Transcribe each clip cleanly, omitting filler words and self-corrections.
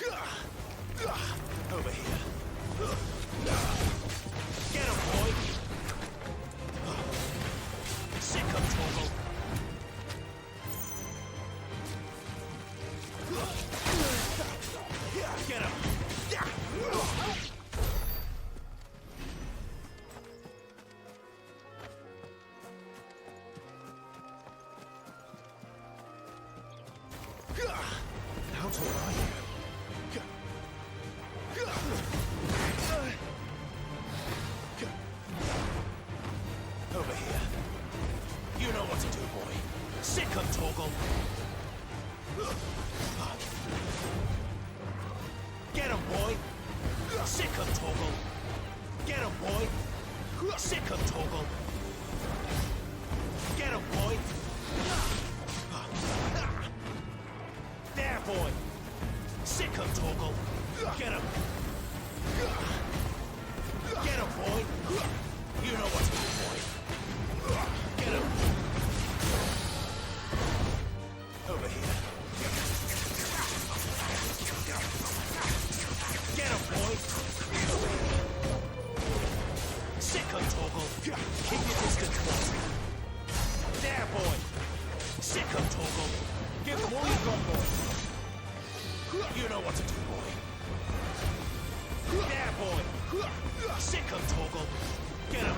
Over here. Get him, boy! Sick of Torgal! Get him! How tall are you? Over here. You know what to do, boy. Sick of Torgal. Get him, boy. Sick of Torgal. Get him, boy. Sick of Torgal. Get him, boy. There, boy. Sick of Torgal. Get him. Get him, boy. You know what to do, boy. Get him. Over here. Get him, boy. Sick of Torgal. Keep your distance, boy. There, boy. Sick of Torgal. Give him all you've got, boy. You know what to do, boy. There, boy. Sick of Torgal. Get him.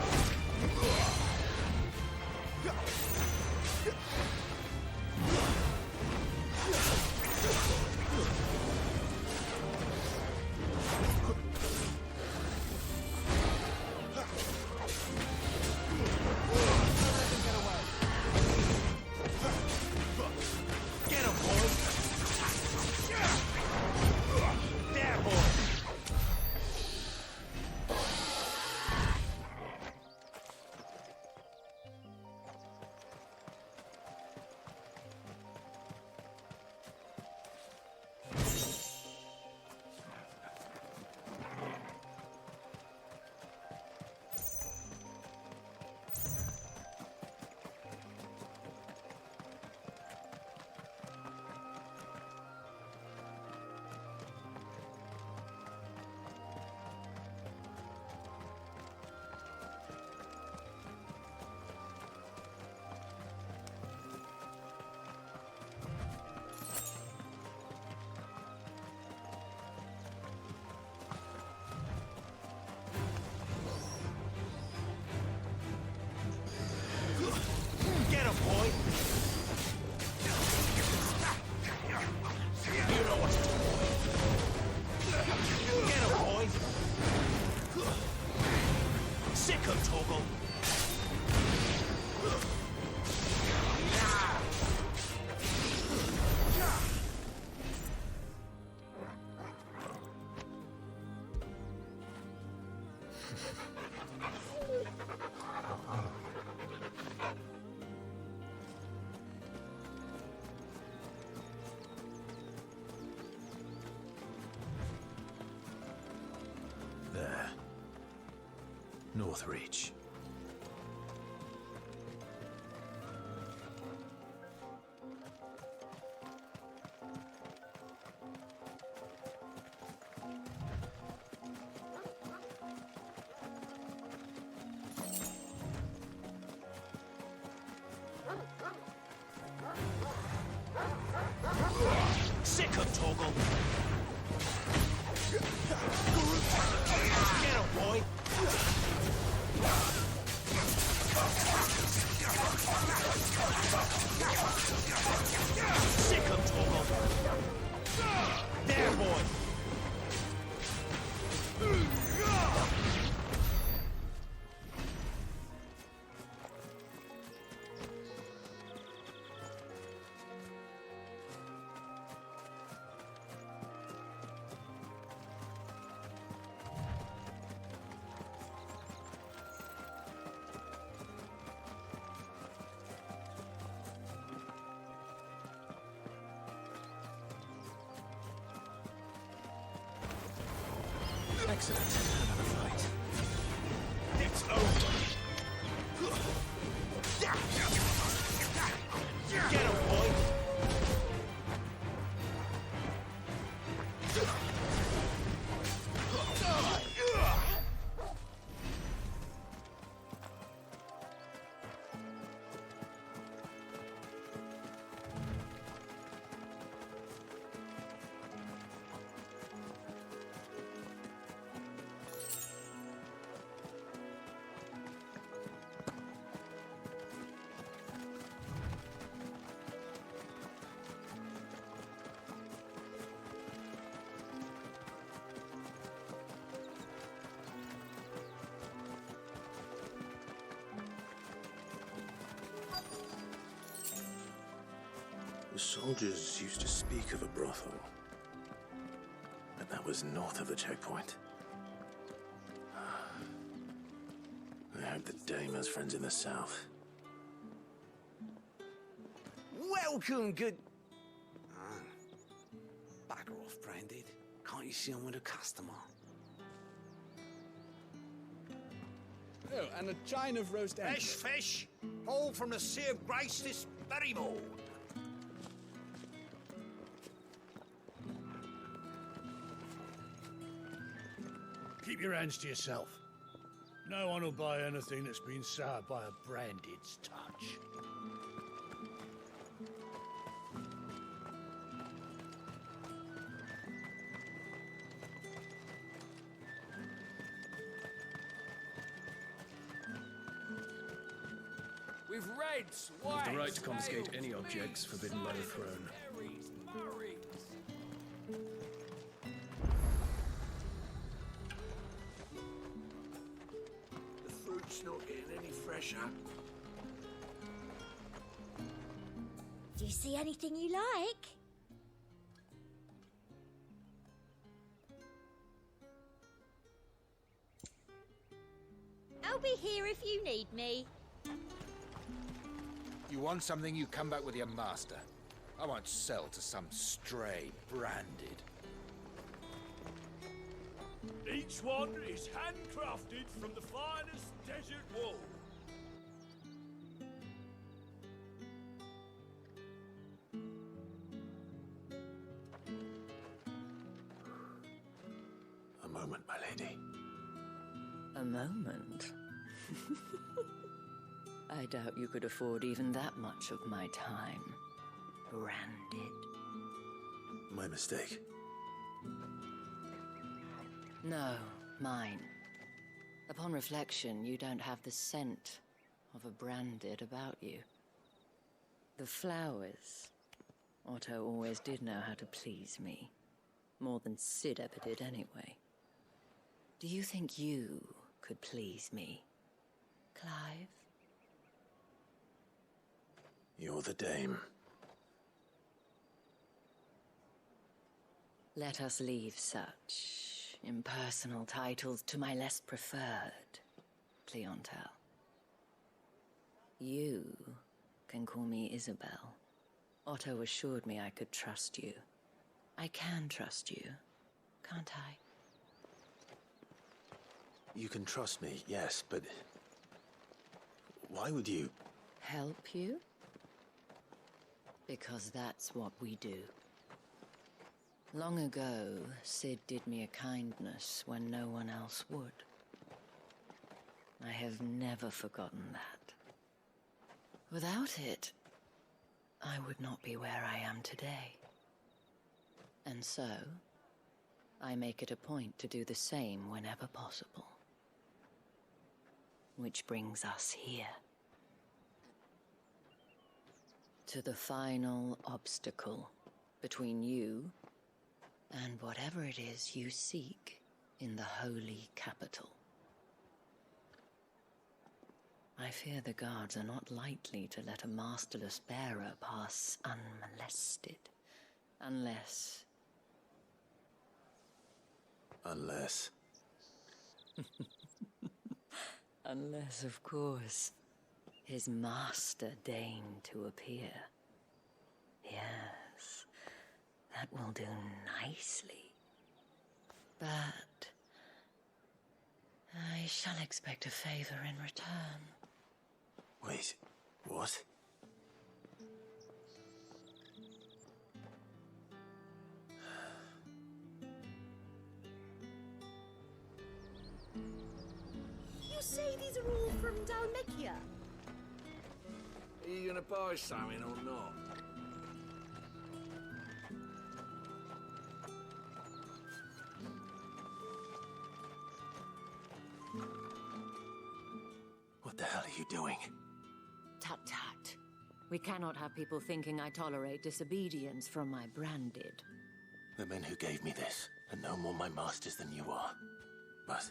Get him, boy. There, boy. Get him, boy! You know what to do, boy. Get him, boy! Sick of Torgal! There. North Reach. Sick of Torgal! Get him, boy! Sick of Torgal! There, boy! Excellent. Another fight. It's over. Get him, boy. The soldiers used to speak of a brothel, but that was north of the checkpoint. I hope the dame has friends in the south. Welcome, good... Bugger off, Branded. Can't you see I'm with a customer? Oh, and a chine of roast ends. Fresh fish, hauled from the Sea of Grace this very morn. Keep your hands to yourself. No one will buy anything that's been soured by a Branded's touch. With reds, whites, The right to confiscate nails, any objects beans, forbidden by the cider, throne. berries, murrays. The fruit's not getting any fresher. Do you see anything you like? I'll be here if you need me. You want something, you come back with your master. I won't sell to some stray Branded. Each one is handcrafted from the finest desert wool. A moment, my lady. A moment? I doubt you could afford even that much of my time. Branded. My mistake. No, mine. Upon reflection, you don't have the scent of a Branded about you. The flowers. Otto always did know how to please me. More than Sid ever did anyway. Do you think you could please me, Clive? You're the dame. Let us leave such impersonal titles to my less preferred clientele. You can call me Isabel. Otto assured me I could trust you. I can trust you, can't I? You can trust me, yes, but... why would you... Help you? Because that's what we do. Long ago, Sid did me a kindness when no one else would. I have never forgotten that. Without it, I would not be where I am today. And so, I make it a point to do the same whenever possible. Which brings us here. To the final obstacle between you and whatever it is you seek in the holy capital. I fear the guards are not likely to let a masterless bearer pass unmolested, unless... Unless... Unless, of course, his master deigned to appear. Yes, that will do nicely. But I shall expect a favor in return. Wait, what? You say these are all from Dalmekia? Are you gonna buy something or not? What the hell are you doing? Tut tut. We cannot have people thinking I tolerate disobedience from my Branded. The men who gave me this are no more my masters than you are. But...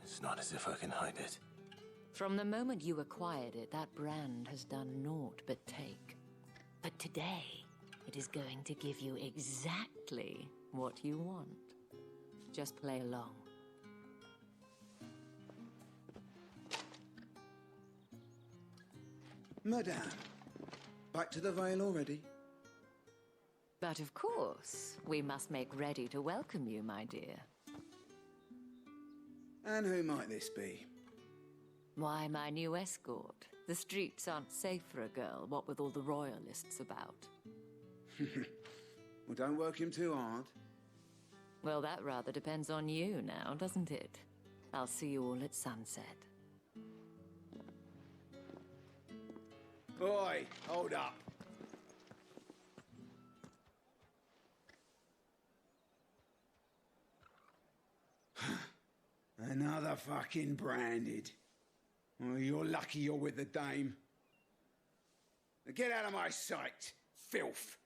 it's not as if I can hide it. From the moment you acquired it, that brand has done naught but take. But today, it is going to give you exactly what you want. Just play along. Madame, back to the Vale already? But of course, we must make ready to welcome you, my dear. And who might this be? Why, my new escort. The streets aren't safe for a girl, what with all the royalists about. Well, don't work him too hard. Well, that rather depends on you now, doesn't it? I'll see you all at sunset. Oi, hold up. Another fucking branded. Well, you're lucky you're with the dame. Now get out of my sight, filth.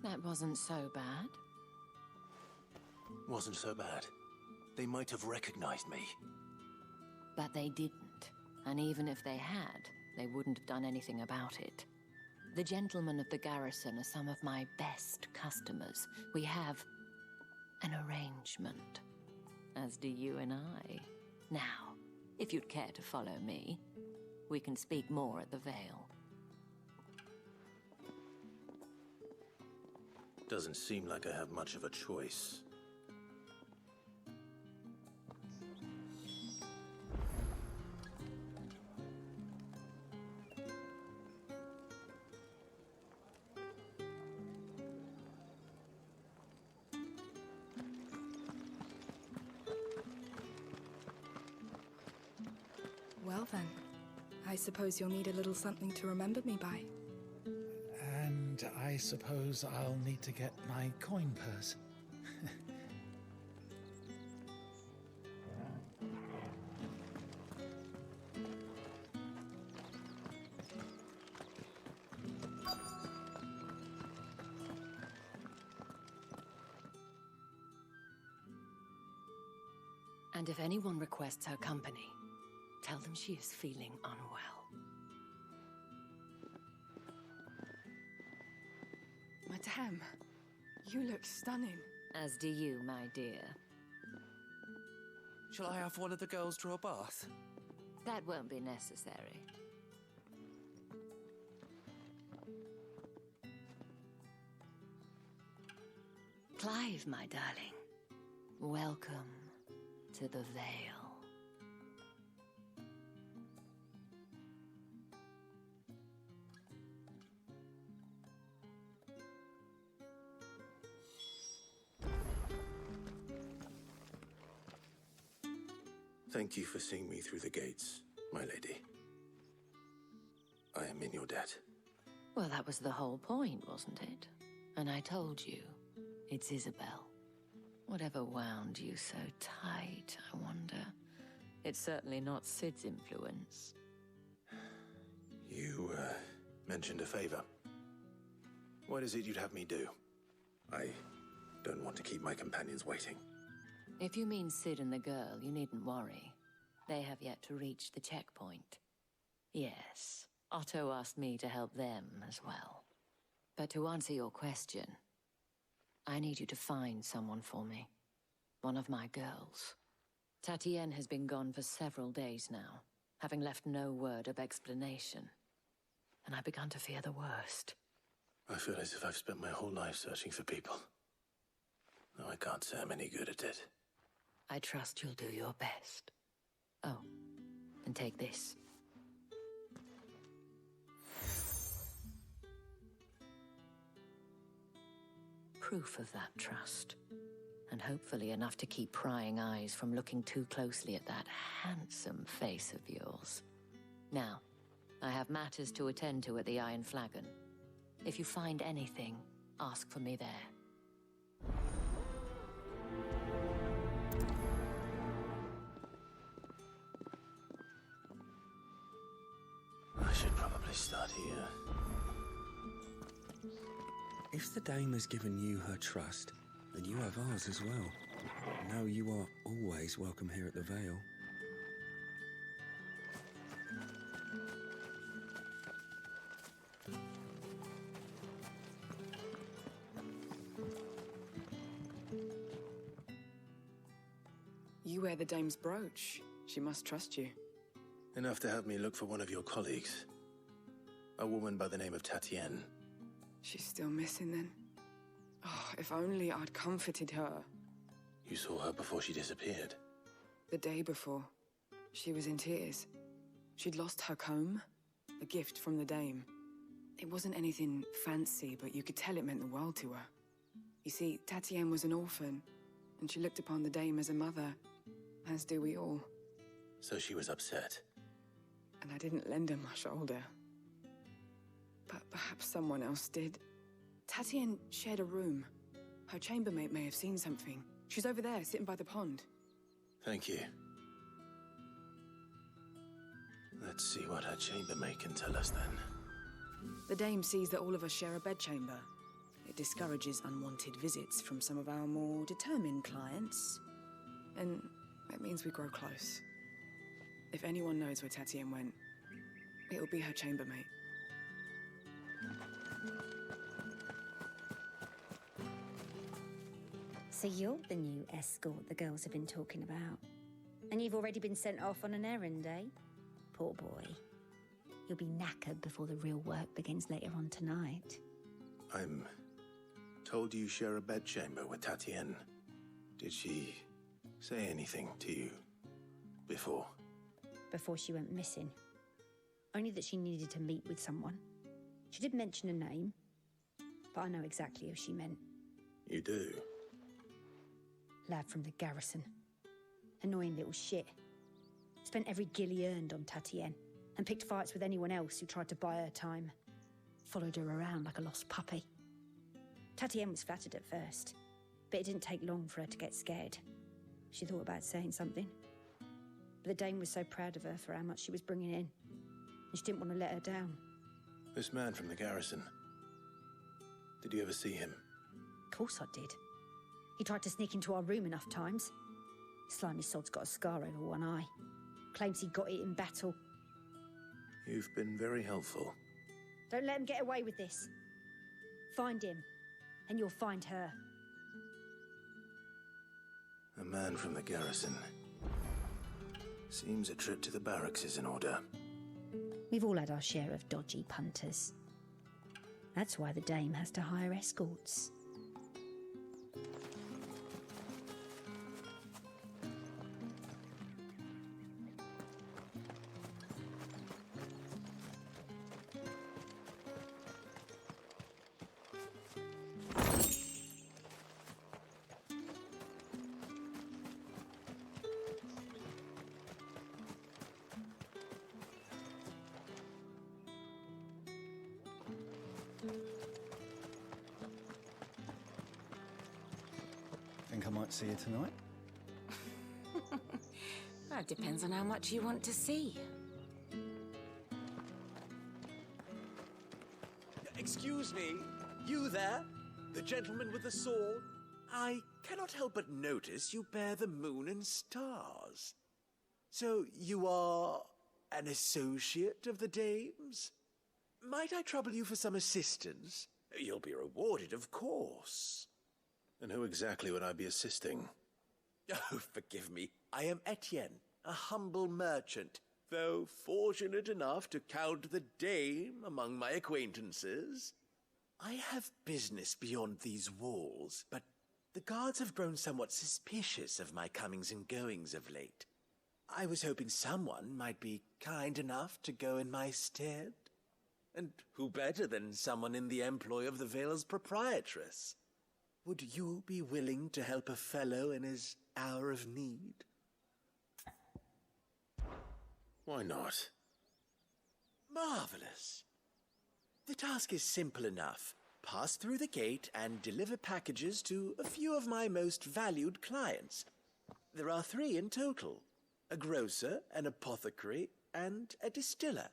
That wasn't so bad. Wasn't so bad. They might have recognized me. But they didn't. And even if they had, they wouldn't have done anything about it. The gentlemen of the garrison are some of my best customers. We have an arrangement, as do you and I. Now, if you'd care to follow me, we can speak more at the Vale. Doesn't seem like I have much of a choice. Well then, I suppose you'll need a little something to remember me by. And I suppose I'll need to get my coin purse. And if anyone requests her company, tell them she is feeling unwell. Madame, you look stunning. As do you, my dear. Shall I have one of the girls draw a bath? That won't be necessary. Clive, my darling. Welcome to the Vale. Thank you for seeing me through the gates, my lady. I am in your debt. Well, that was the whole point, wasn't it? And I told you, it's Isabel. Whatever wound you so tight, I wonder. It's certainly not Sid's influence. You, mentioned a favor. What is it you'd have me do? I don't want to keep my companions waiting. If you mean Sid and the girl, you needn't worry. They have yet to reach the checkpoint. Yes, Otto asked me to help them as well. But to answer your question, I need you to find someone for me. One of my girls. Tatienne has been gone for several days now, having left no word of explanation. And I've begun to fear the worst. I feel as if I've spent my whole life searching for people. Though I can't say I'm any good at it. I trust you'll do your best. Oh, and take this. Proof of that trust. And hopefully enough to keep prying eyes from looking too closely at that handsome face of yours. Now, I have matters to attend to at the Iron Flagon. If you find anything, ask for me there. I should probably start here. If the dame has given you her trust, And you have ours as well. Now you are always welcome here at the Vale. You wear the dame's brooch. She must trust you. Enough to have me look for one of your colleagues. A woman by the name of Tatienne. She's still missing then. Oh, if only I'd comforted her. You saw her before she disappeared. The day before, she was in tears. She'd lost her comb, a gift from the dame. It wasn't anything fancy, but you could tell it meant the world to her. You see, Tatienne was an orphan, and she looked upon the dame as a mother, as do we all. So she was upset. And I didn't lend her my shoulder. But perhaps someone else did. Tatienne shared a room. Her chambermaid may have seen something. She's over there, sitting by the pond. Thank you. Let's see what her chambermaid can tell us then. The dame sees that all of us share a bedchamber. It discourages unwanted visits from some of our more determined clients. And it means we grow close. If anyone knows where Tatienne went, it'll be her chambermaid. So you're the new escort the girls have been talking about. And you've already been sent off on an errand, eh? Poor boy. You'll be knackered before the real work begins later on tonight. I'm told you share a bedchamber with Tatienne. Did she say anything to you before? Before she went missing. Only that she needed to meet with someone. She did mention a name, but I know exactly who she meant. You do? Lad from the garrison. Annoying little shit. Spent every guil he earned on Tatienne, and picked fights with anyone else who tried to buy her time. Followed her around like a lost puppy. Tatienne was flattered at first, but it didn't take long for her to get scared. She thought about saying something. But the dame was so proud of her for how much she was bringing in, and she didn't want to let her down. This man from the garrison. Did you ever see him? Of course I did. He tried to sneak into our room enough times. Slimy sod's got a scar over one eye. Claims he got it in battle. You've been very helpful. Don't let him get away with this. Find him, and you'll find her. A man from the garrison. Seems a trip to the barracks is in order. We've all had our share of dodgy punters. That's why the dame has to hire escorts. Think I might see you tonight? That depends on how much you want to see. Excuse me, you there? The gentleman with the sword? I cannot help but notice you bear the moon and stars. So you are an associate of the dame's? Might I trouble you for some assistance? You'll be rewarded, of course. And who exactly would I be assisting? Oh, forgive me. I am Etienne, a humble merchant, though fortunate enough to count the dame among my acquaintances. I have business beyond these walls, but the guards have grown somewhat suspicious of my comings and goings of late. I was hoping someone might be kind enough to go in my stead. And who better than someone in the employ of the Vale's proprietress? Would you be willing to help a fellow in his hour of need? Why not? Marvelous. The task is simple enough. Pass through the gate and deliver packages to a few of my most valued clients. There are 3 in total. A grocer, an apothecary, and a distiller.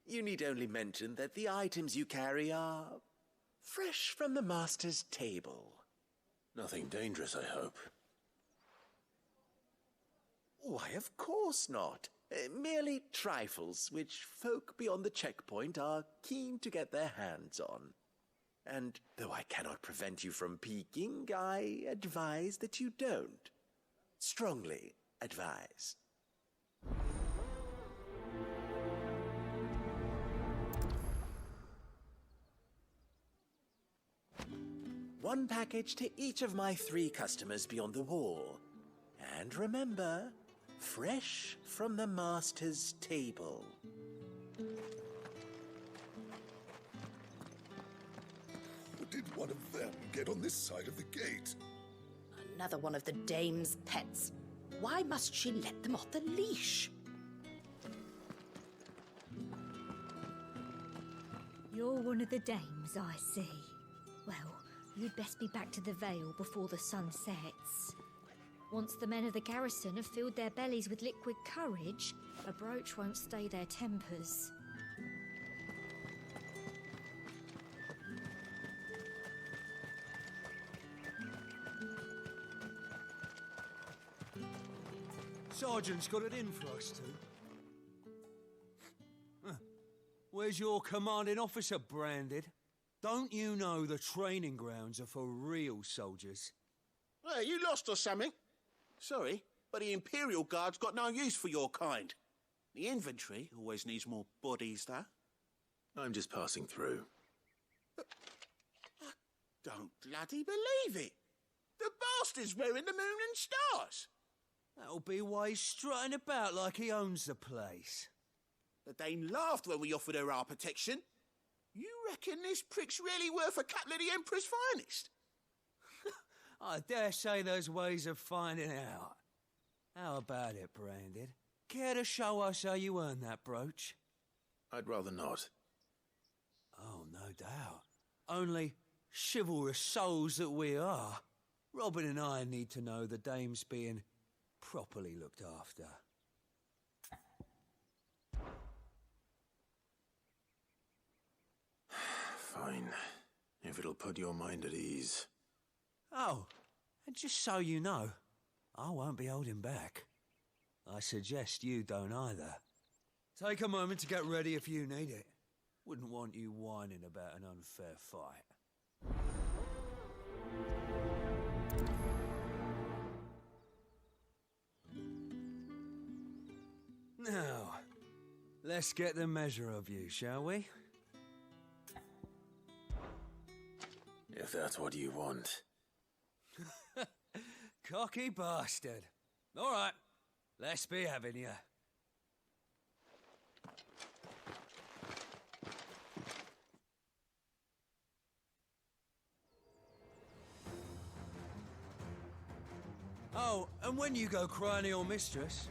You need only mention that the items you carry are fresh from the master's table. Nothing dangerous, I hope. Why, of course not. Merely trifles which folk beyond the checkpoint are keen to get their hands on. And though I cannot prevent you from peeking, I advise that you don't. Strongly advise. One package to each of my 3 customers beyond the wall. And remember, fresh from the master's table. Did one of them get on this side of the gate? Another one of the dame's pets. Why must she let them off the leash? You're one of the dames, I see. Well, you'd best be back to the Vale before the sun sets. Once the men of the garrison have filled their bellies with liquid courage, a brooch won't stay their tempers. Sergeant's got it in for us two. Where's your commanding officer, Branded? Don't you know the training grounds are for real soldiers? Hey, you lost or something? Sorry, but the Imperial Guard's got no use for your kind. The infantry always needs more bodies, though. I'm just passing through. I don't bloody believe it. The bastard's wearing the moon and stars. That'll be why he's strutting about like he owns the place. The Dane laughed when we offered her our protection. You reckon this prick's really worth a couple of the Emperor's finest? I dare say there's ways of finding out. How about it, Branded? Care to show us how you earned that brooch? I'd rather not. Oh, no doubt. Only chivalrous souls that we are, Robin and I need to know the dame's being properly looked after. Fine. If it'll put your mind at ease. Oh, and just so you know, I won't be holding back. I suggest you don't either. Take a moment to get ready if you need it. Wouldn't want you whining about an unfair fight. Now, let's get the measure of you, shall we? If that's what you want. Cocky bastard. All right, let's be having you. Oh, and when you go crying to your mistress,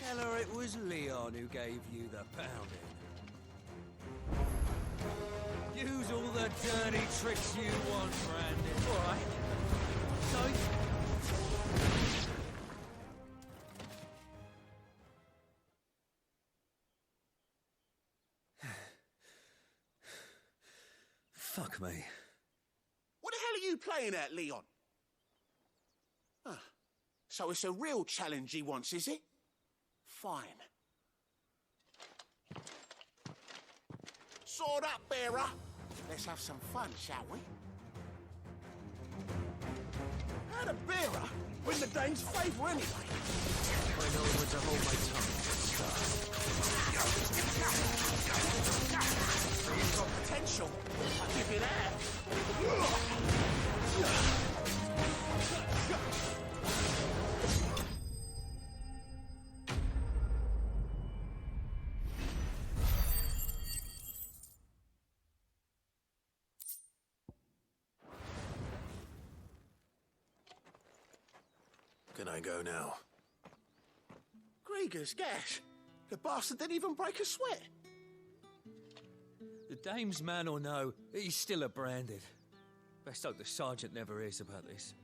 tell her it was Leon who gave you the pounding. Use all the dirty tricks you want, Brandon. All right. So... Fuck me. What the hell are you playing at, Leon? So it's a real challenge he wants, is it? Fine. Sword up, bearer. Let's have some fun, shall we? How the bearer win the Dane's favour anyway? I know when to hold my tongue. You've got potential. I'll give you that. Can I go now? Grieger's gas. The bastard didn't even break a sweat. The dame's man or no, he's still a Branded. Best hope the sergeant never hears about this.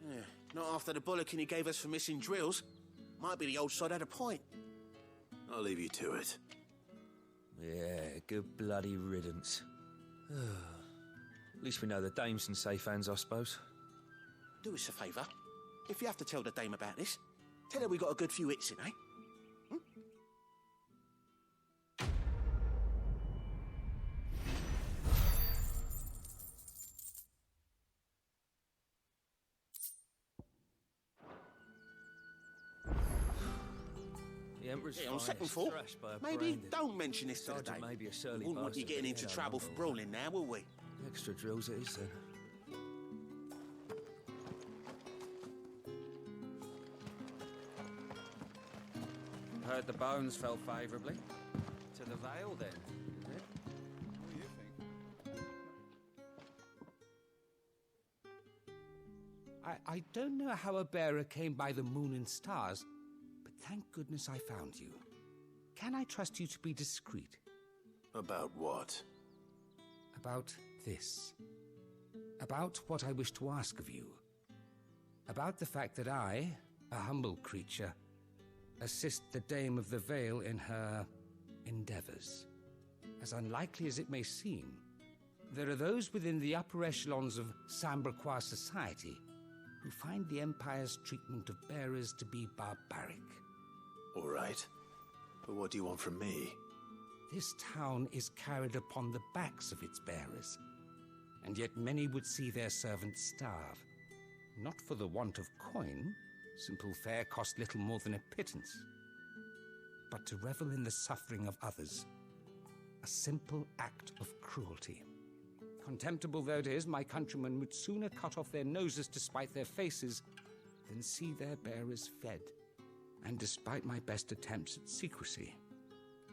Yeah, not after the bullocking he gave us for missing drills. Might be the old sod had a point. I'll leave you to it. Yeah, good bloody riddance. At least we know the dame's in safe hands, I suppose. do us a favour. If you have to tell the dame about this, tell her we got a good few hits in, eh? The Emperor's Yeah, on second finest, thought, thrashed by a maybe branded. don't mention this to the Sergeant dame. may be a surly We wouldn't want you bastard, getting but into he don't trouble know for all. brawling now, will we? Extra drills it is, then. Heard the bones fell favourably. To the Vale, then, is it? What do you think? I don't know how a bearer came by the moon and stars, but thank goodness I found you. Can I trust you to be discreet? About what? About this. About what I wish to ask of you. About the fact that I, a humble creature, assist the Dame of the Vale in her endeavors. As unlikely as it may seem, there are those within the upper echelons of Samberquois society who find the Empire's treatment of bearers to be barbaric. All right. But what do you want from me? This town is carried upon the backs of its bearers, and yet many would see their servants starve. Not for the want of coin, simple fare cost little more than a pittance, but to revel in the suffering of others, a simple act of cruelty. Contemptible though it is, my countrymen would sooner cut off their noses to spite their faces than see their bearers fed. And despite my best attempts at secrecy,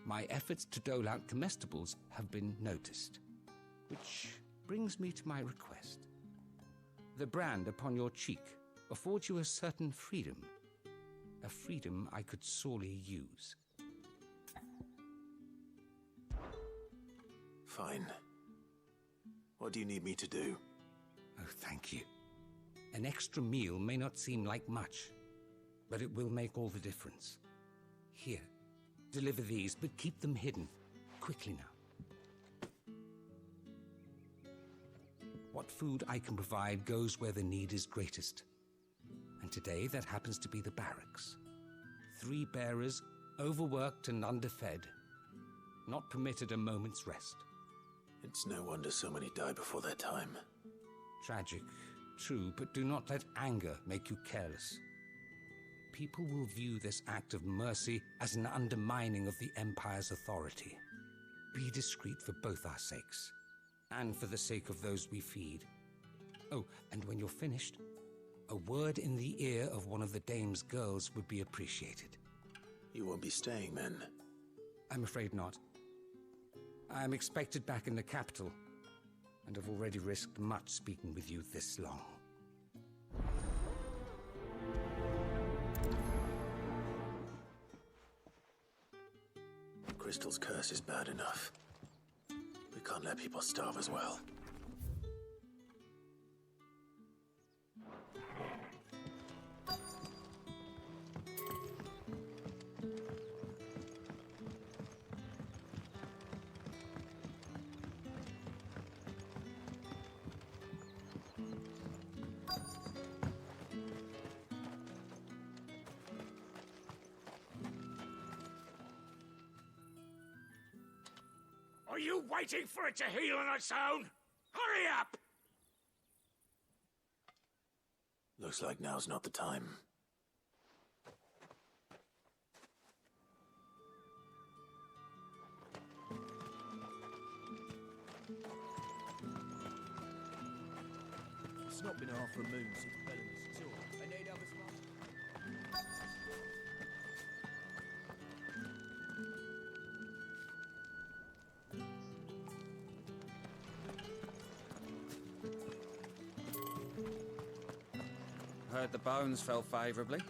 my efforts to dole out comestibles have been noticed. Which brings me to my request. The brand upon your cheek affords you a certain freedom. A freedom I could sorely use. Fine. What do you need me to do? Oh, thank you. An extra meal may not seem like much, but it will make all the difference. Here, deliver these, but keep them hidden. Quickly now. What food I can provide goes where the need is greatest. And today that happens to be the barracks. 3 bearers, overworked and underfed, not permitted a moment's rest. It's no wonder so many die before their time. Tragic, true, but do not let anger make you careless. People will view this act of mercy as an undermining of the Empire's authority. Be discreet for both our sakes, and for the sake of those we feed. Oh, and when you're finished, a word in the ear of one of the Dame's girls would be appreciated. You won't be staying then? I'm afraid not. I'm expected back in the capital, and have already risked much speaking with you this long. Crystal's curse is bad enough. We can't let people starve as well. Are you waiting for it to heal on its own? Hurry up! Looks like now's not the time. It's not been half a moon since Bellamy's tour. I need others not. Heard the bones fell favourably.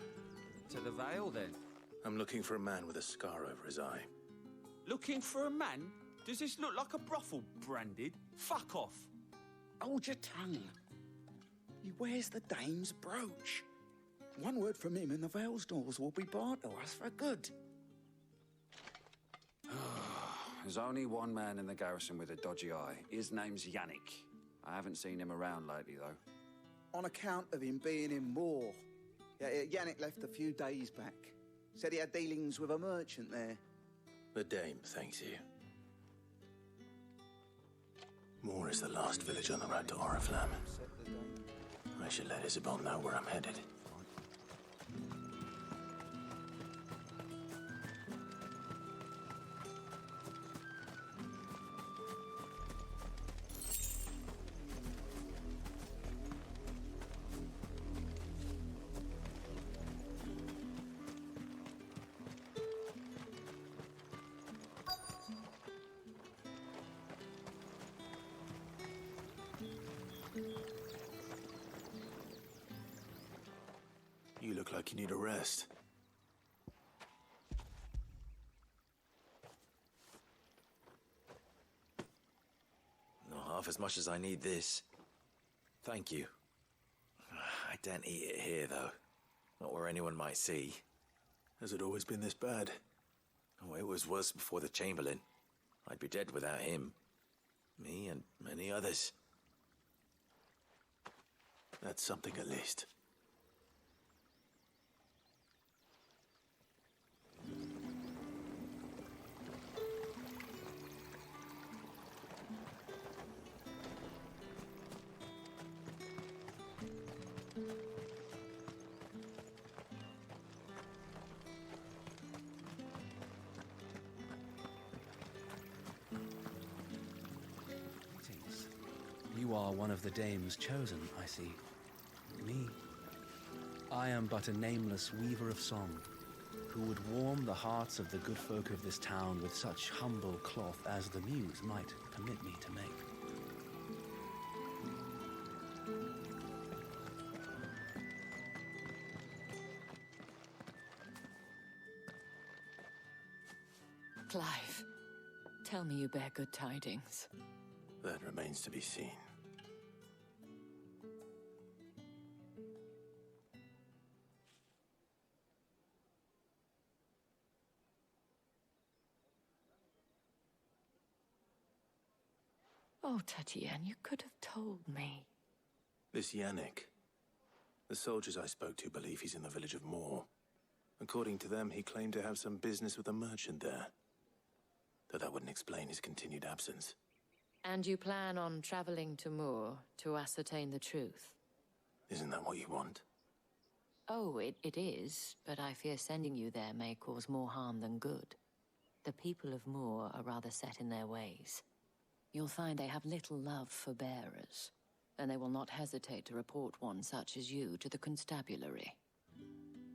To the Vale, then. I'm looking for a man with a scar over his eye. Looking for a man? Does this look like a brothel, Branded? Fuck off. Hold your tongue. He wears the Dame's brooch. One word from him and the Vale's doors will be barred to us for good. There's only one man in the garrison with a dodgy eye. His name's Yannick. I haven't seen him around lately, though. on account of him being in Moor. Yeah, Yannick left a few days back. Said he had dealings with a merchant there. The dame thanks you. Moor is the last village on the road to Oriflamme. I should let Isabel know where I'm headed. You look like you need a rest. Not half as much as I need this. Thank you. I daren't eat it here, though. Not where anyone might see. Has it always been this bad? Oh, it was worse before the Chamberlain. I'd be dead without him. Me and many others. That's something at least. You are one of the dames chosen, I see. Me. I am but a nameless weaver of song, who would warm the hearts of the good folk of this town with such humble cloth as the muse might permit me to make. Clive, tell me you bear good tidings. That remains to be seen. Oh, Tatienne, you could have told me. This Yannick. The soldiers I spoke to believe he's in the village of Moor. According to them, he claimed to have some business with a merchant there. Though that wouldn't explain his continued absence. And you plan on traveling to Moor to ascertain the truth? Isn't that what you want? Oh, it is, but I fear sending you there may cause more harm than good. The people of Moor are rather set in their ways. You'll find they have little love for bearers, and they will not hesitate to report one such as you to the constabulary.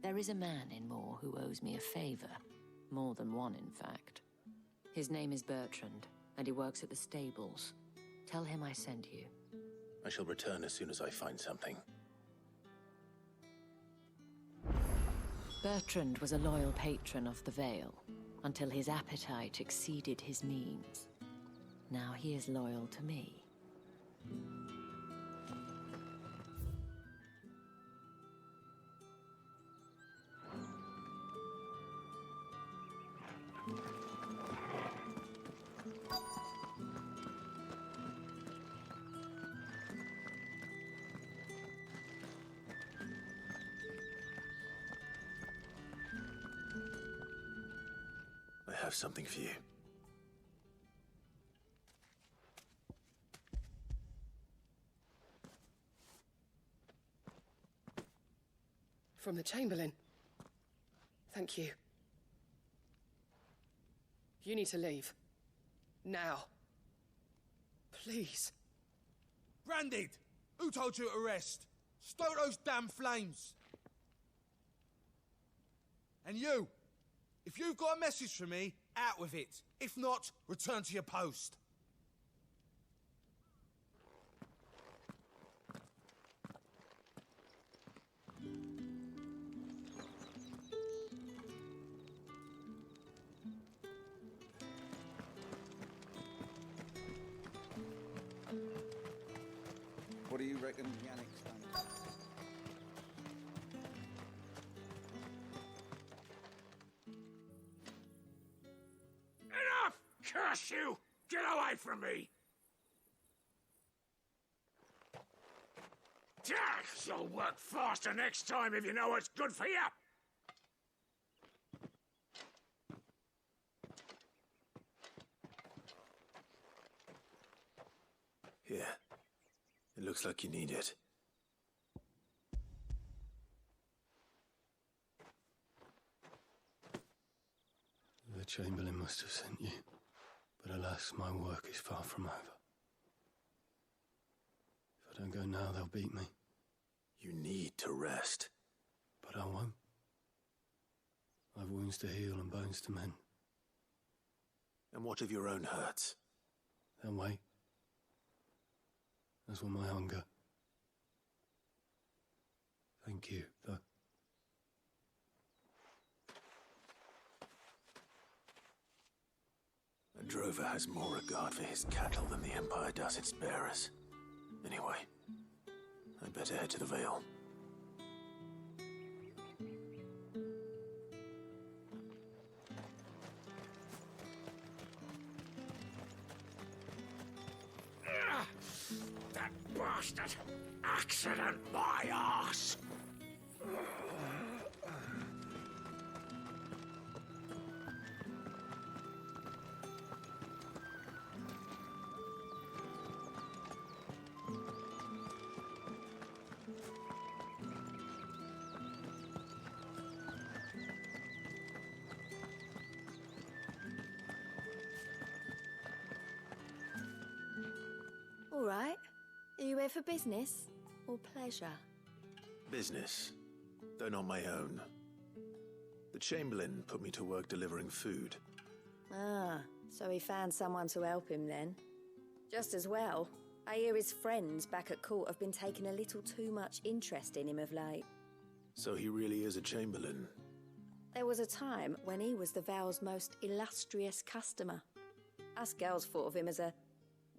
There is a man in Moor who owes me a favor. More than one, in fact. His name is Bertrand, and he works at the stables. Tell him I sent you. I shall return as soon as I find something. Bertrand was a loyal patron of the Vale, until his appetite exceeded his means. Now he is loyal to me. I have something for you. From the Chamberlain. Thank you. You need to leave. Now. Please. Branded! Who told you to rest? Stoke those damn flames! And you! If you've got a message for me, out with it. If not, return to your post. What do you reckon Yannick's done? Enough! Curse you! Get away from me! You'll work faster next time if you know what's good for you. Here. It looks like you need it. The Chamberlain must have sent you, but alas, my work is far from over. If I don't go now, they'll beat me. You need to rest. But I won't. I've wounds to heal and bones to mend. And what of your own hurts? They'll wait. As will my hunger. Thank you, though. A drover has more regard for his cattle than the Empire does its bearers. Anyway, I'd better head to the Vale. That bastard! Accident, my arse! All right. Are you here for business or pleasure? Business, though not my own. The Chamberlain put me to work delivering food. Ah, so he found someone to help him then. Just as well. I hear his friends back at court have been taking a little too much interest in him of late. So he really is a Chamberlain. There was a time when he was the Vale's most illustrious customer. Us girls thought of him as a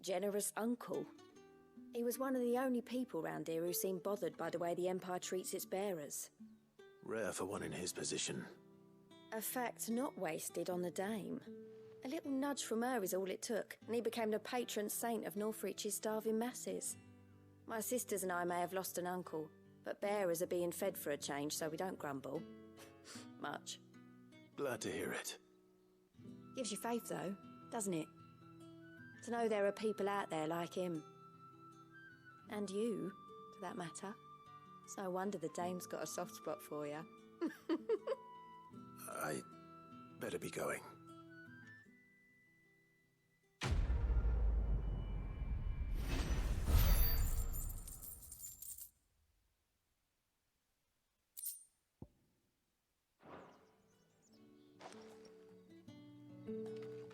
generous uncle. He was one of the only people round here who seemed bothered by the way the Empire treats its bearers. Rare for one in his position. A fact not wasted on the Dame. A little nudge from her is all it took, and he became the patron saint of Northreach's starving masses. My sisters and I may have lost an uncle, but bearers are being fed for a change, so we don't grumble. Much. Glad to hear it. Gives you faith, though, doesn't it? To know there are people out there like him. And you, for that matter. It's no wonder the Dame's got a soft spot for you. I better be going.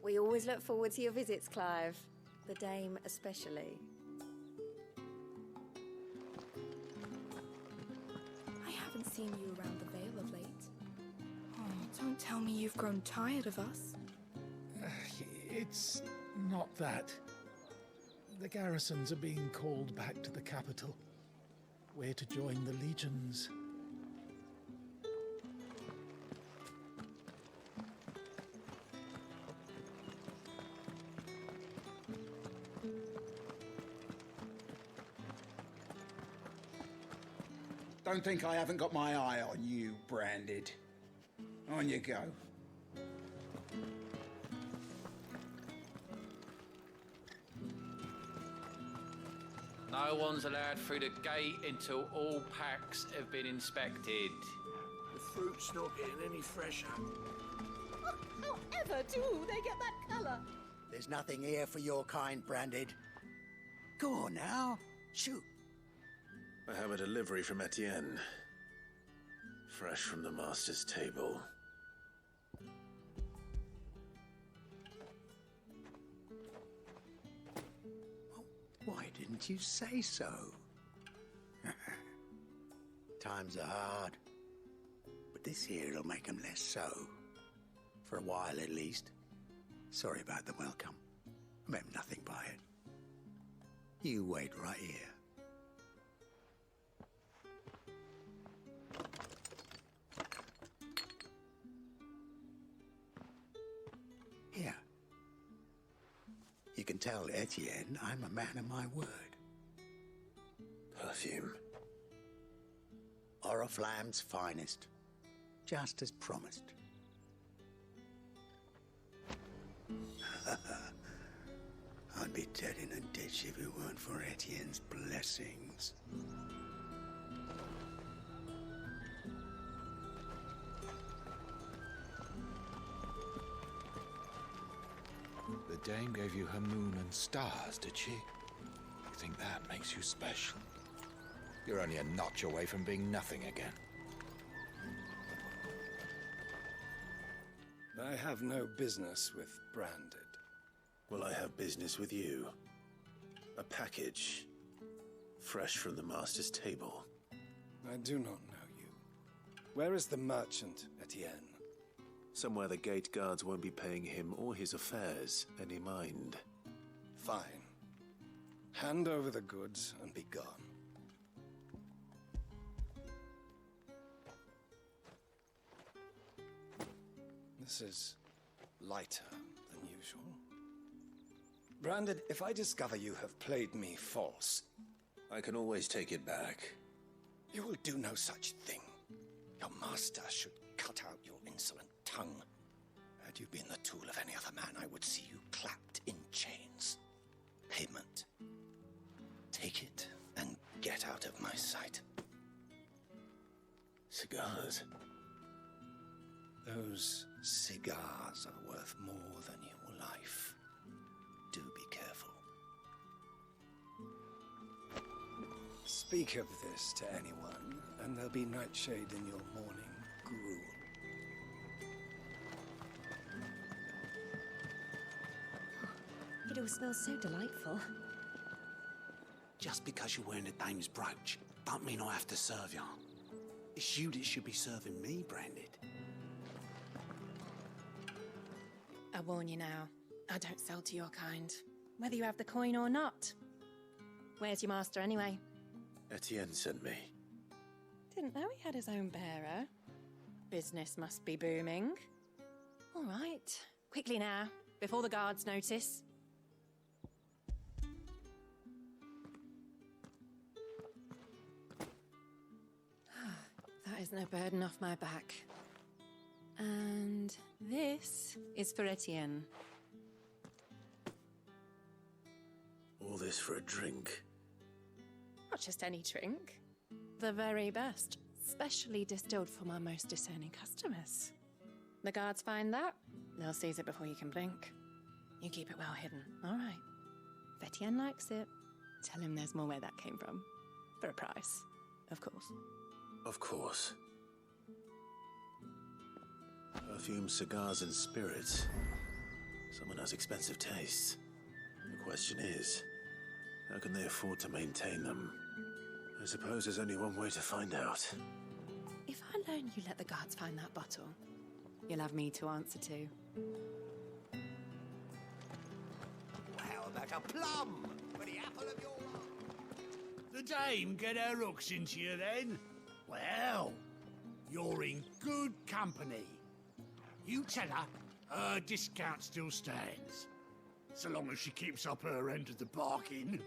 We always look forward to your visits, Clive. The Dame especially. I haven't seen you around the Vale of late. Oh, don't tell me you've grown tired of us. It's not that. The garrisons are being called back to the capital. We're to join the legions. Don't think I haven't got my eye on you, Branded. On you go. No one's allowed through the gate until all packs have been inspected. The fruit's not getting any fresher. However do they get that colour? There's nothing here for your kind, Branded. Go on now. Shoot. I have a delivery from Etienne. Fresh from the master's table. Why didn't you say so? Times are hard. But this here'll make them less so. For a while, at least. Sorry about the welcome. I meant nothing by it. You wait right here. Here. You can tell Etienne I'm a man of my word. Perfume. Oriflamme's finest. Just as promised. I'd be dead in a ditch if it weren't for Etienne's blessings. The dame gave you her moon and stars, did she? You think that makes you special? You're only a notch away from being nothing again. I have no business with Branded. Well, I have business with you. A package. Fresh from the master's table. I do not know you. Where is the merchant, Etienne? Somewhere the gate guards won't be paying him or his affairs any mind. Fine. Hand over the goods and be gone. This is lighter than usual. Branded, if I discover you have played me false... I can always take it back. You will do no such thing. Your master should cut out your insolent tongue. Had you been the tool of any other man, I would see you clapped in chains. Payment. Take it and get out of my sight. Cigars. Those cigars are worth more than your life. Do be careful. Speak of this to anyone, and there'll be nightshade in your morning gruel. It all smells so delightful. Just because you're wearing a dame's brooch, don't mean I have to serve you. It's you that should be serving me, Branded. I warn you now, I don't sell to your kind, whether you have the coin or not. Where's your master, anyway? Etienne sent me. Didn't know he had his own bearer. Business must be booming. All right, quickly now, before the guards notice. That is no burden off my back. And this is for Etienne. All this for a drink. Not just any drink. The very best, specially distilled for my most discerning customers. The guards find that, they'll seize it before you can blink. You keep it well hidden, all right? If Etienne likes it, tell him there's more where that came from. For a price, of course. Of course. Perfume, cigars, and spirits. Someone has expensive tastes. The question is, how can they afford to maintain them? I suppose there's only one way to find out. If I learn you let the guards find that bottle, you'll have me to answer to. How about a plum for the apple of your eye? The dame get her hooks into you then? Well, you're in good company. You tell her her discount still stands. So long as she keeps up her end of the bargain.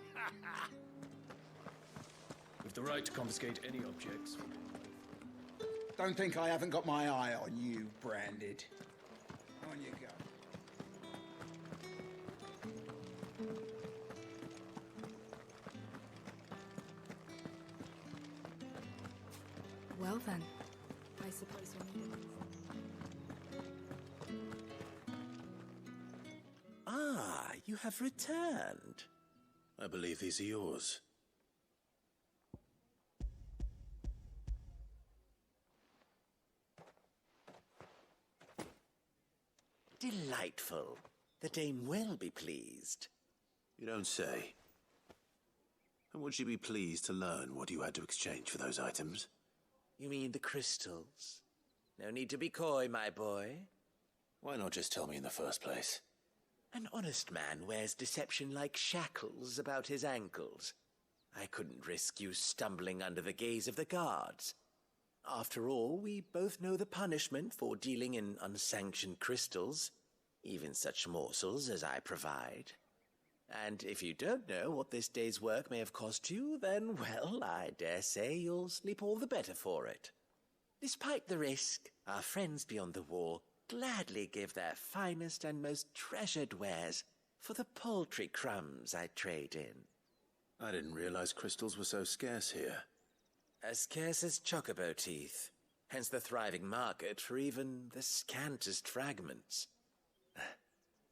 With the right to confiscate any objects. Don't think I haven't got my eye on you, Branded. On you go. Well then, I suppose you'll need it. Ah, you have returned. I believe these are yours. Delightful. The dame will be pleased. You don't say. And would she be pleased to learn what you had to exchange for those items? You mean the crystals? No need to be coy, my boy. Why not just tell me in the first place? An honest man wears deception like shackles about his ankles. I couldn't risk you stumbling under the gaze of the guards. After all, we both know the punishment for dealing in unsanctioned crystals, even such morsels as I provide. And if you don't know what this day's work may have cost you, then, well, I dare say you'll sleep all the better for it. Despite the risk, our friends beyond the wall gladly give their finest and most treasured wares for the paltry crumbs I trade in. I didn't realize crystals were so scarce here. As scarce as chocobo teeth, hence the thriving market for even the scantest fragments.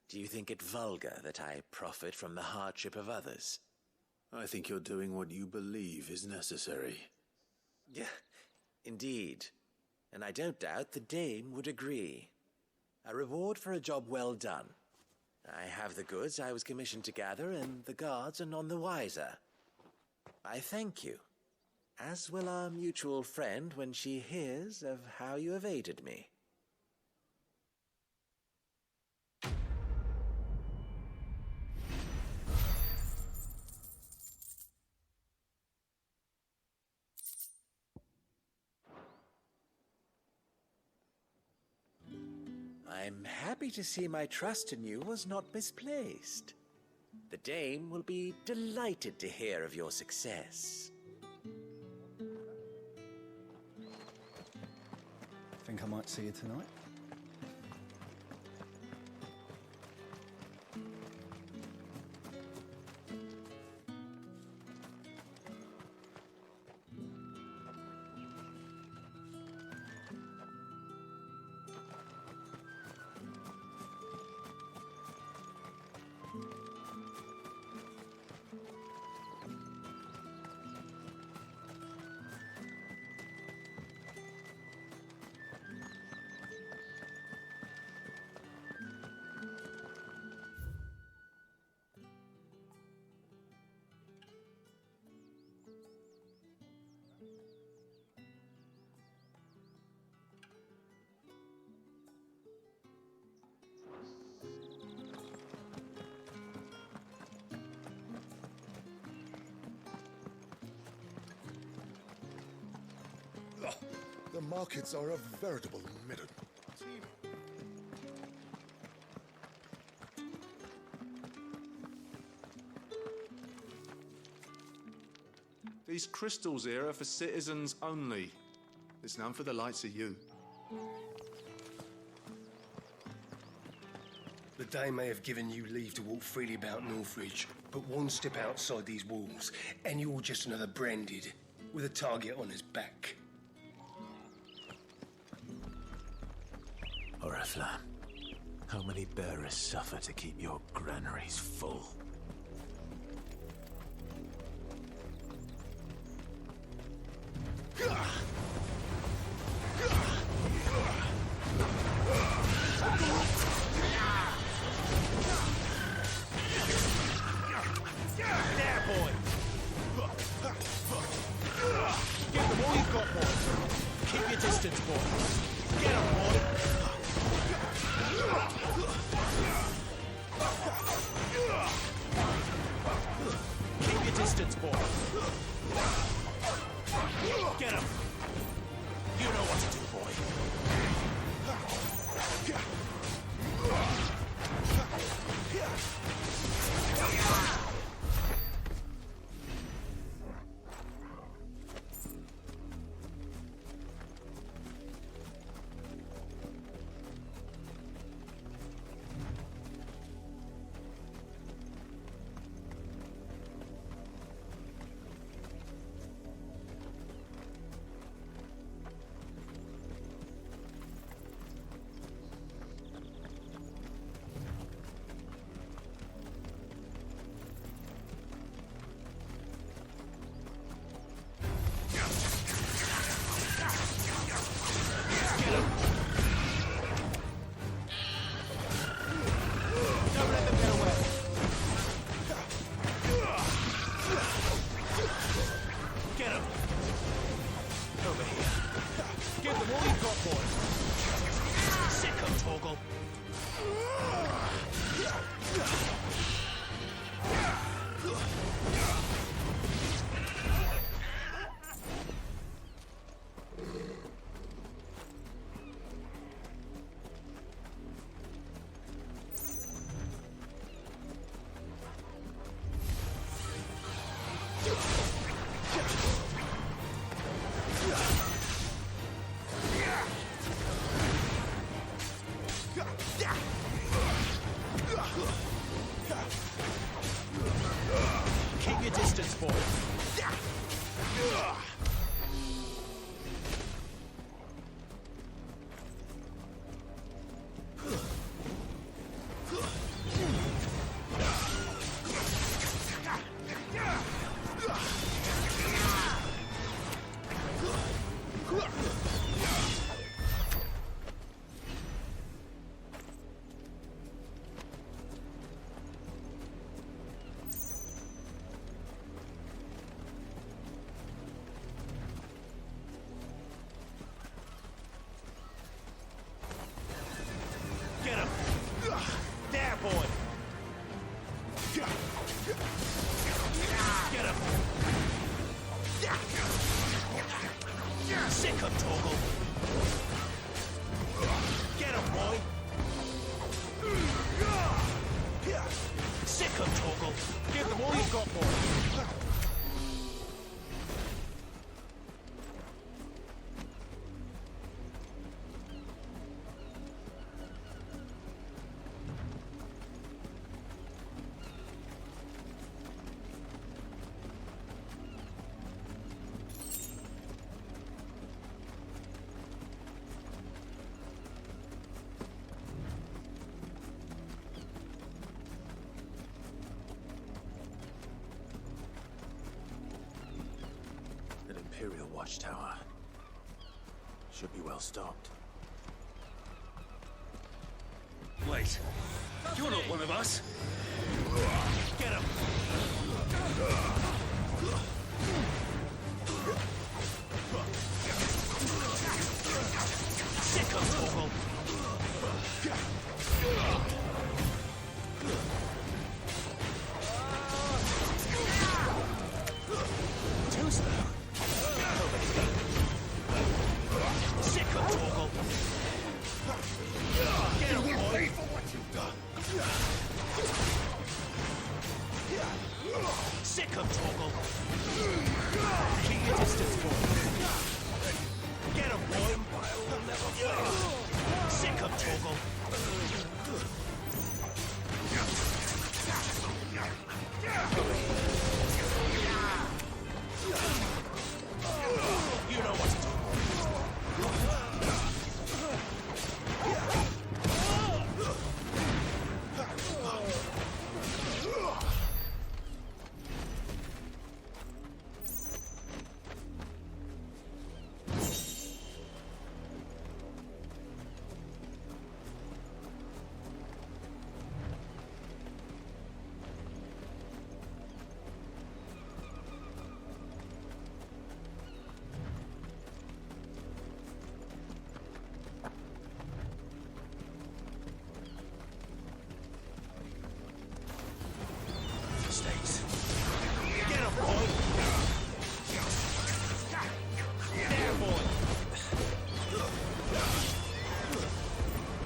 Do you think it vulgar that I profit from the hardship of others? I think you're doing what you believe is necessary. Yeah, indeed. And I don't doubt the dame would agree. A reward for a job well done. I have the goods I was commissioned to gather, and the guards are none the wiser. I thank you, as will our mutual friend when she hears of how you have aided me. I'm happy to see my trust in you was not misplaced. The dame will be delighted to hear of your success. Think I might see you tonight? The markets are a veritable midden. These crystals here are for citizens only. There's none for the likes of you. The Dame may have given you leave to walk freely about Northridge, but one step outside these walls, and you're just another branded, with a target on his back. Oriflamme, how many bearers suffer to keep your granaries full? There, boy! Give them all you've got, boy! Keep your distance, boy! Get 'em, boy! Keep your distance, boy! Get 'em! You know what to do, boy! Get him! Over here. Give them all you've got, boys. Sick of Torgal. Sick of Torgal. Get him, boy. Sick of Torgal. Give them all you've got, boy. Imperial watchtower. Should be well stocked. Wait, you're not one of us. Get him. Sick of Torgal. Too slow. Sick of Torgal. Get him, boy. For what you've done. Sick of Torgal. Keep your distance, boy. Get him, boy. Will never fail. Sick of Torgal. You know what to do. Mistakes. Get him, boy. There, boy.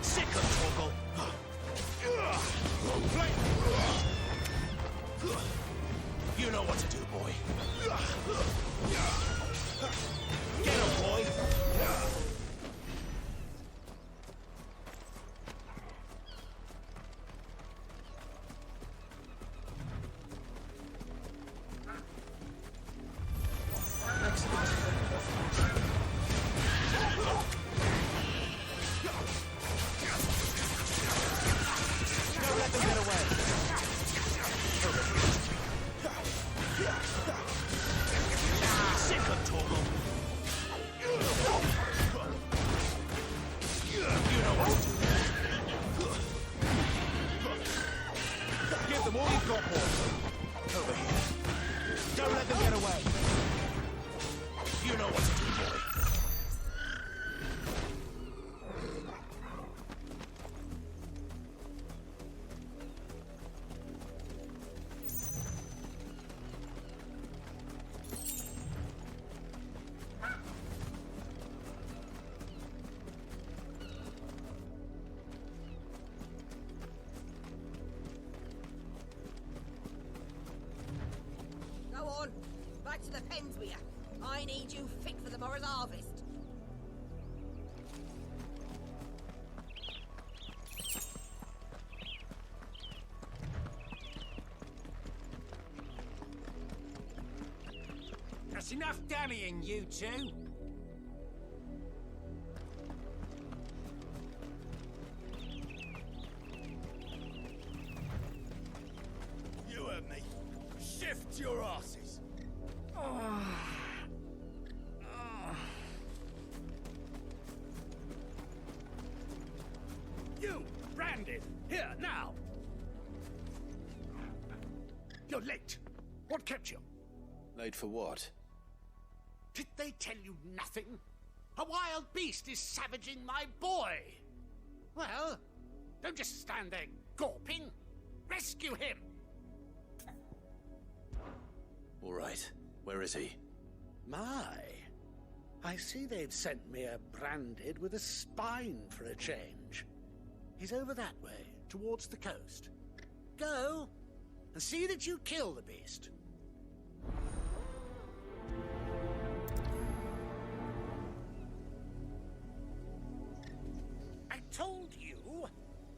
Sick of Torgal. You know what to do, boy. Get him, boy. Don't let them get away. Sick of Torgal. You know what to do. Give them all you've got, boy. Over here. Don't let them get away. You know what to do, boy. Go on, back to the pens with you. I need you fit for the morrow's harvest. That's enough dallying, you two. You heard me. Shift your asses. You, branded. Here, now. You're late. What kept you? Late for what? Did they tell you nothing? A wild beast is savaging my boy. Well, don't just stand there gawping. Rescue him. All right. Where is he? My, I see they've sent me a branded with a spine for a change. He's over that way, towards the coast. Go, and see that you kill the beast. I told you,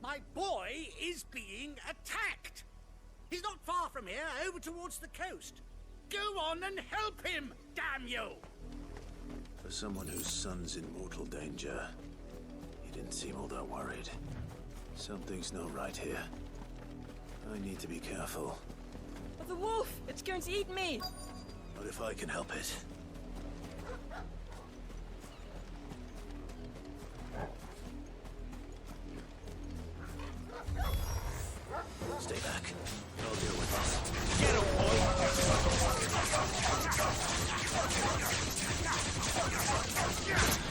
my boy is being attacked. He's not far from here, over towards the coast. Go on and help him, damn you! For someone whose son's in mortal danger, he didn't seem all that worried. Something's not right here. I need to be careful. But the wolf! It's going to eat me! What if I can help it? Stay back. I'll deal with this. Get him, boy!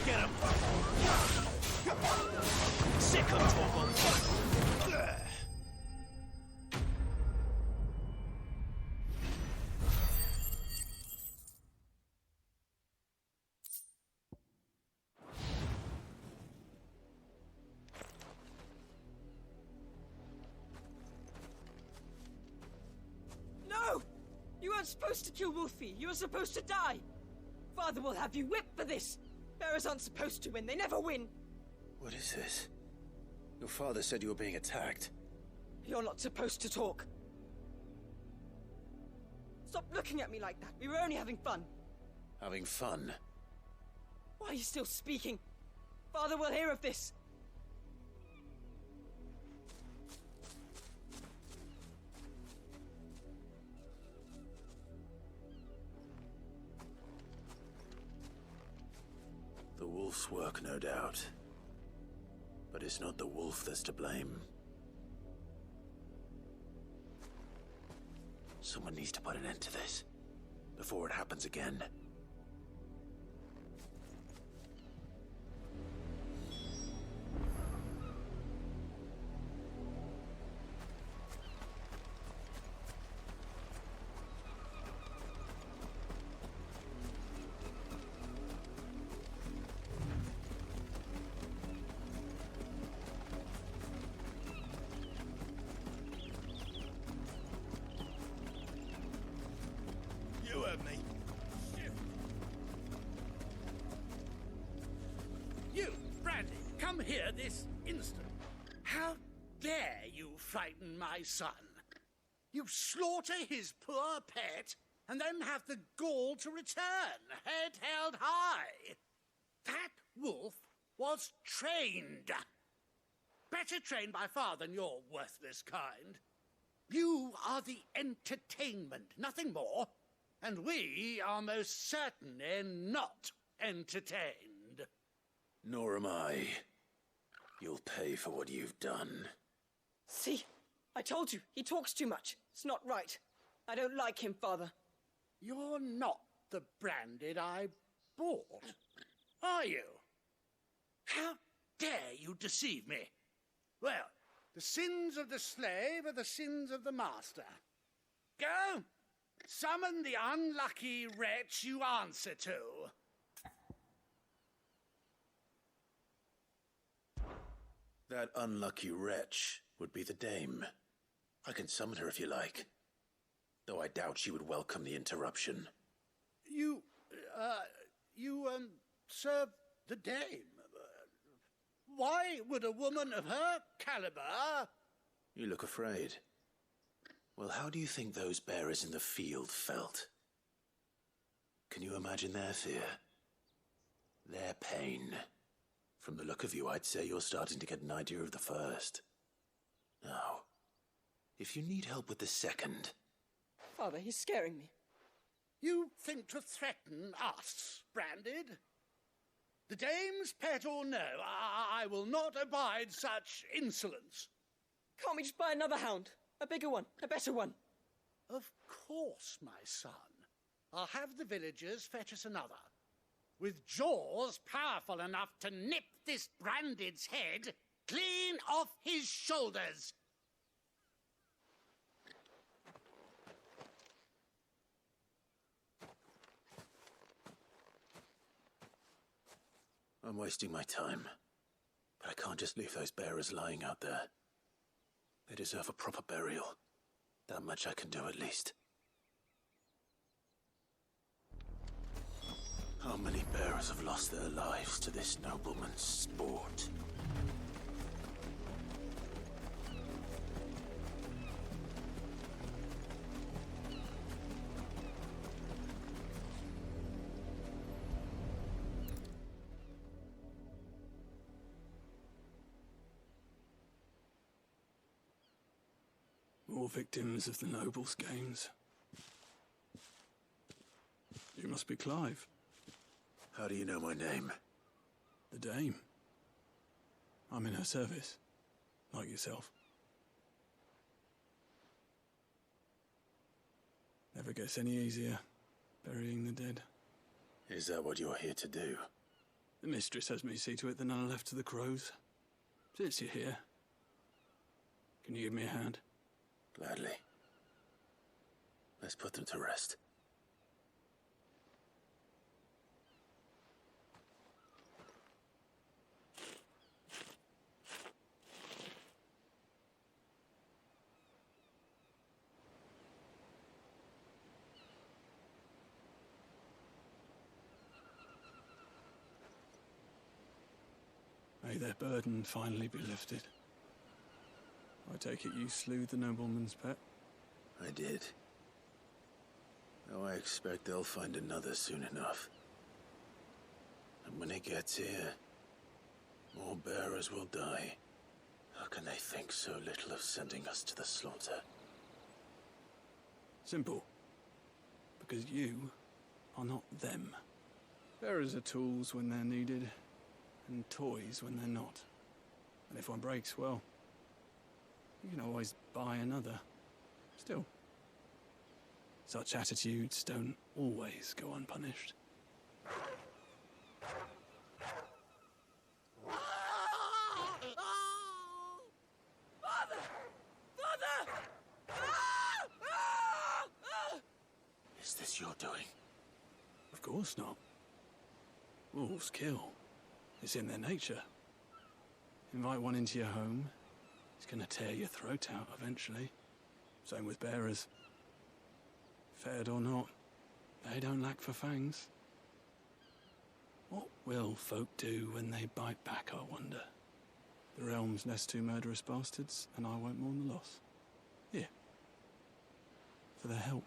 Get him! Sick of trouble! No! You weren't supposed to kill Wolfie. You were supposed to die. Father will have you whipped for this. Bearers aren't supposed to win. They never win. What is this? Your father said you were being attacked. You're not supposed to talk. Stop looking at me like that. We were only having fun. Having fun? Why are you still speaking? Father will hear of this. The wolf's work, no doubt. But it's not the wolf that's to blame. Someone needs to put an end to this, before it happens again. You heard me. You, Brandy, come here this instant. How dare you frighten my son? You slaughter his poor pet, and then have the gall to return, head held high. That wolf was trained. Better trained by far than your worthless kind. You are the entertainment, nothing more. And we are most certainly not entertained. Nor am I. You'll pay for what you've done. See? I told you. He talks too much. It's not right. I don't like him, Father. You're not the branded I bought, are you? How dare you deceive me? Well, the sins of the slave are the sins of the master. Go! Summon the unlucky wretch you answer to. That unlucky wretch would be the dame. I can summon her if you like. Though I doubt she would welcome the interruption. You serve the dame. Why would a woman of her caliber... You look afraid. Well, how do you think those bearers in the field felt? Can you imagine their fear? Their pain? From the look of you, I'd say you're starting to get an idea of the first. Now, if you need help with the second... Father, he's scaring me. You think to threaten us, Branded? The dame's pet or no, I will not abide such insolence. Can't we just buy another hound? A bigger one, a better one. Of course, my son. I'll have the villagers fetch us another. With jaws powerful enough to nip this Branded's head clean off his shoulders. I'm wasting my time. But I can't just leave those bearers lying out there. They deserve a proper burial. That much I can do at least. How many bearers have lost their lives to this nobleman's sport? More victims of the nobles' games. You must be Clive. How do you know my name? The Dame. I'm in her service, like yourself. Never gets any easier, burying the dead. Is that what you're here to do? The mistress has me see to it that none are left to the crows. Since you're here, can you give me a hand? Gladly. Let's put them to rest. May their burden finally be lifted. I take it you slew the nobleman's pet? I did. Now I expect they'll find another soon enough. And when it gets here, more bearers will die. How can they think so little of sending us to the slaughter? Simple. Because you are not them. Bearers are tools when they're needed, and toys when they're not. And if one breaks, well, you can always buy another. Still, such attitudes don't always go unpunished. Father! Father! Is this your doing? Of course not. Wolves kill. It's in their nature. Invite one into your home, it's gonna tear your throat out eventually. Same with bearers. Fed or not, they don't lack for fangs. What will folk do when they bite back, I wonder? The realm's nest two murderous bastards, and I won't mourn the loss. Here. For their help.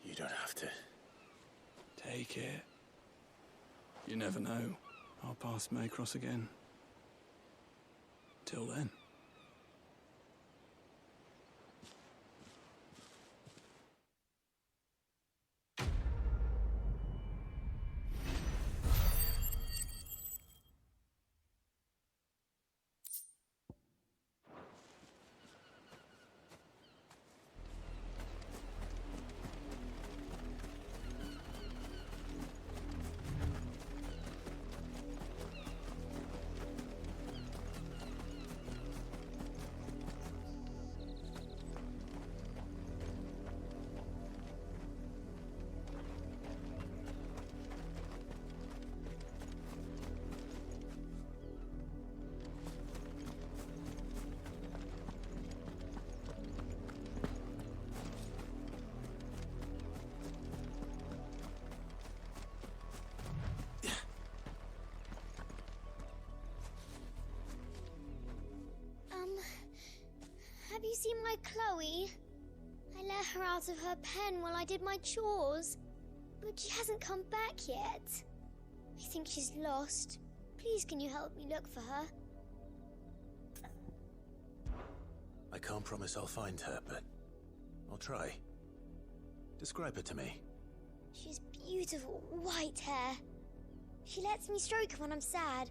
You don't have to. Take it. You never know. Our paths may cross again. Till then. Have you seen my Chloe? I let her out of her pen while I did my chores, but she hasn't come back yet. I think she's lost. Please, can you help me look for her? I can't promise I'll find her, but I'll try. Describe her to me. She's beautiful white hair. She lets me stroke her when I'm sad.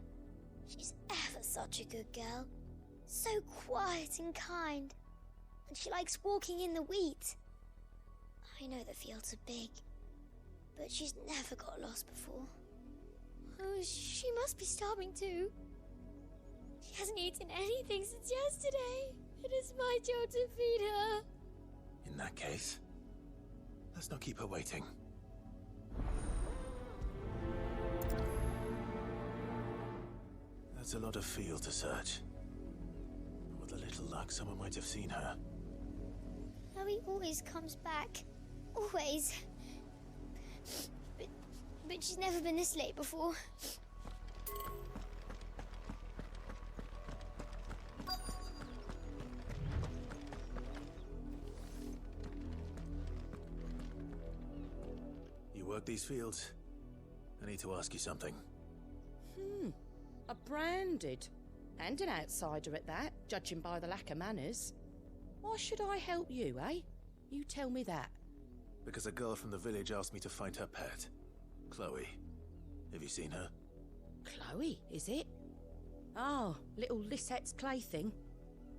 She's ever such a good girl. So quiet and kind. And she likes walking in the wheat. I know the fields are big, but she's never got lost before. Oh, she must be starving too. She hasn't eaten anything since yesterday. It is my job to feed her. In that case, let's not keep her waiting. That's a lot of field to search. With a little luck, someone might have seen her. Chloe always comes back. Always. But she's never been this late before. You work these fields? I need to ask you something. A branded. And an outsider at that, judging by the lack of manners. Why should I help you, eh? You tell me that. Because a girl from the village asked me to find her pet. Chloe. Have you seen her? Chloe, is it? Oh, little Lisette's plaything.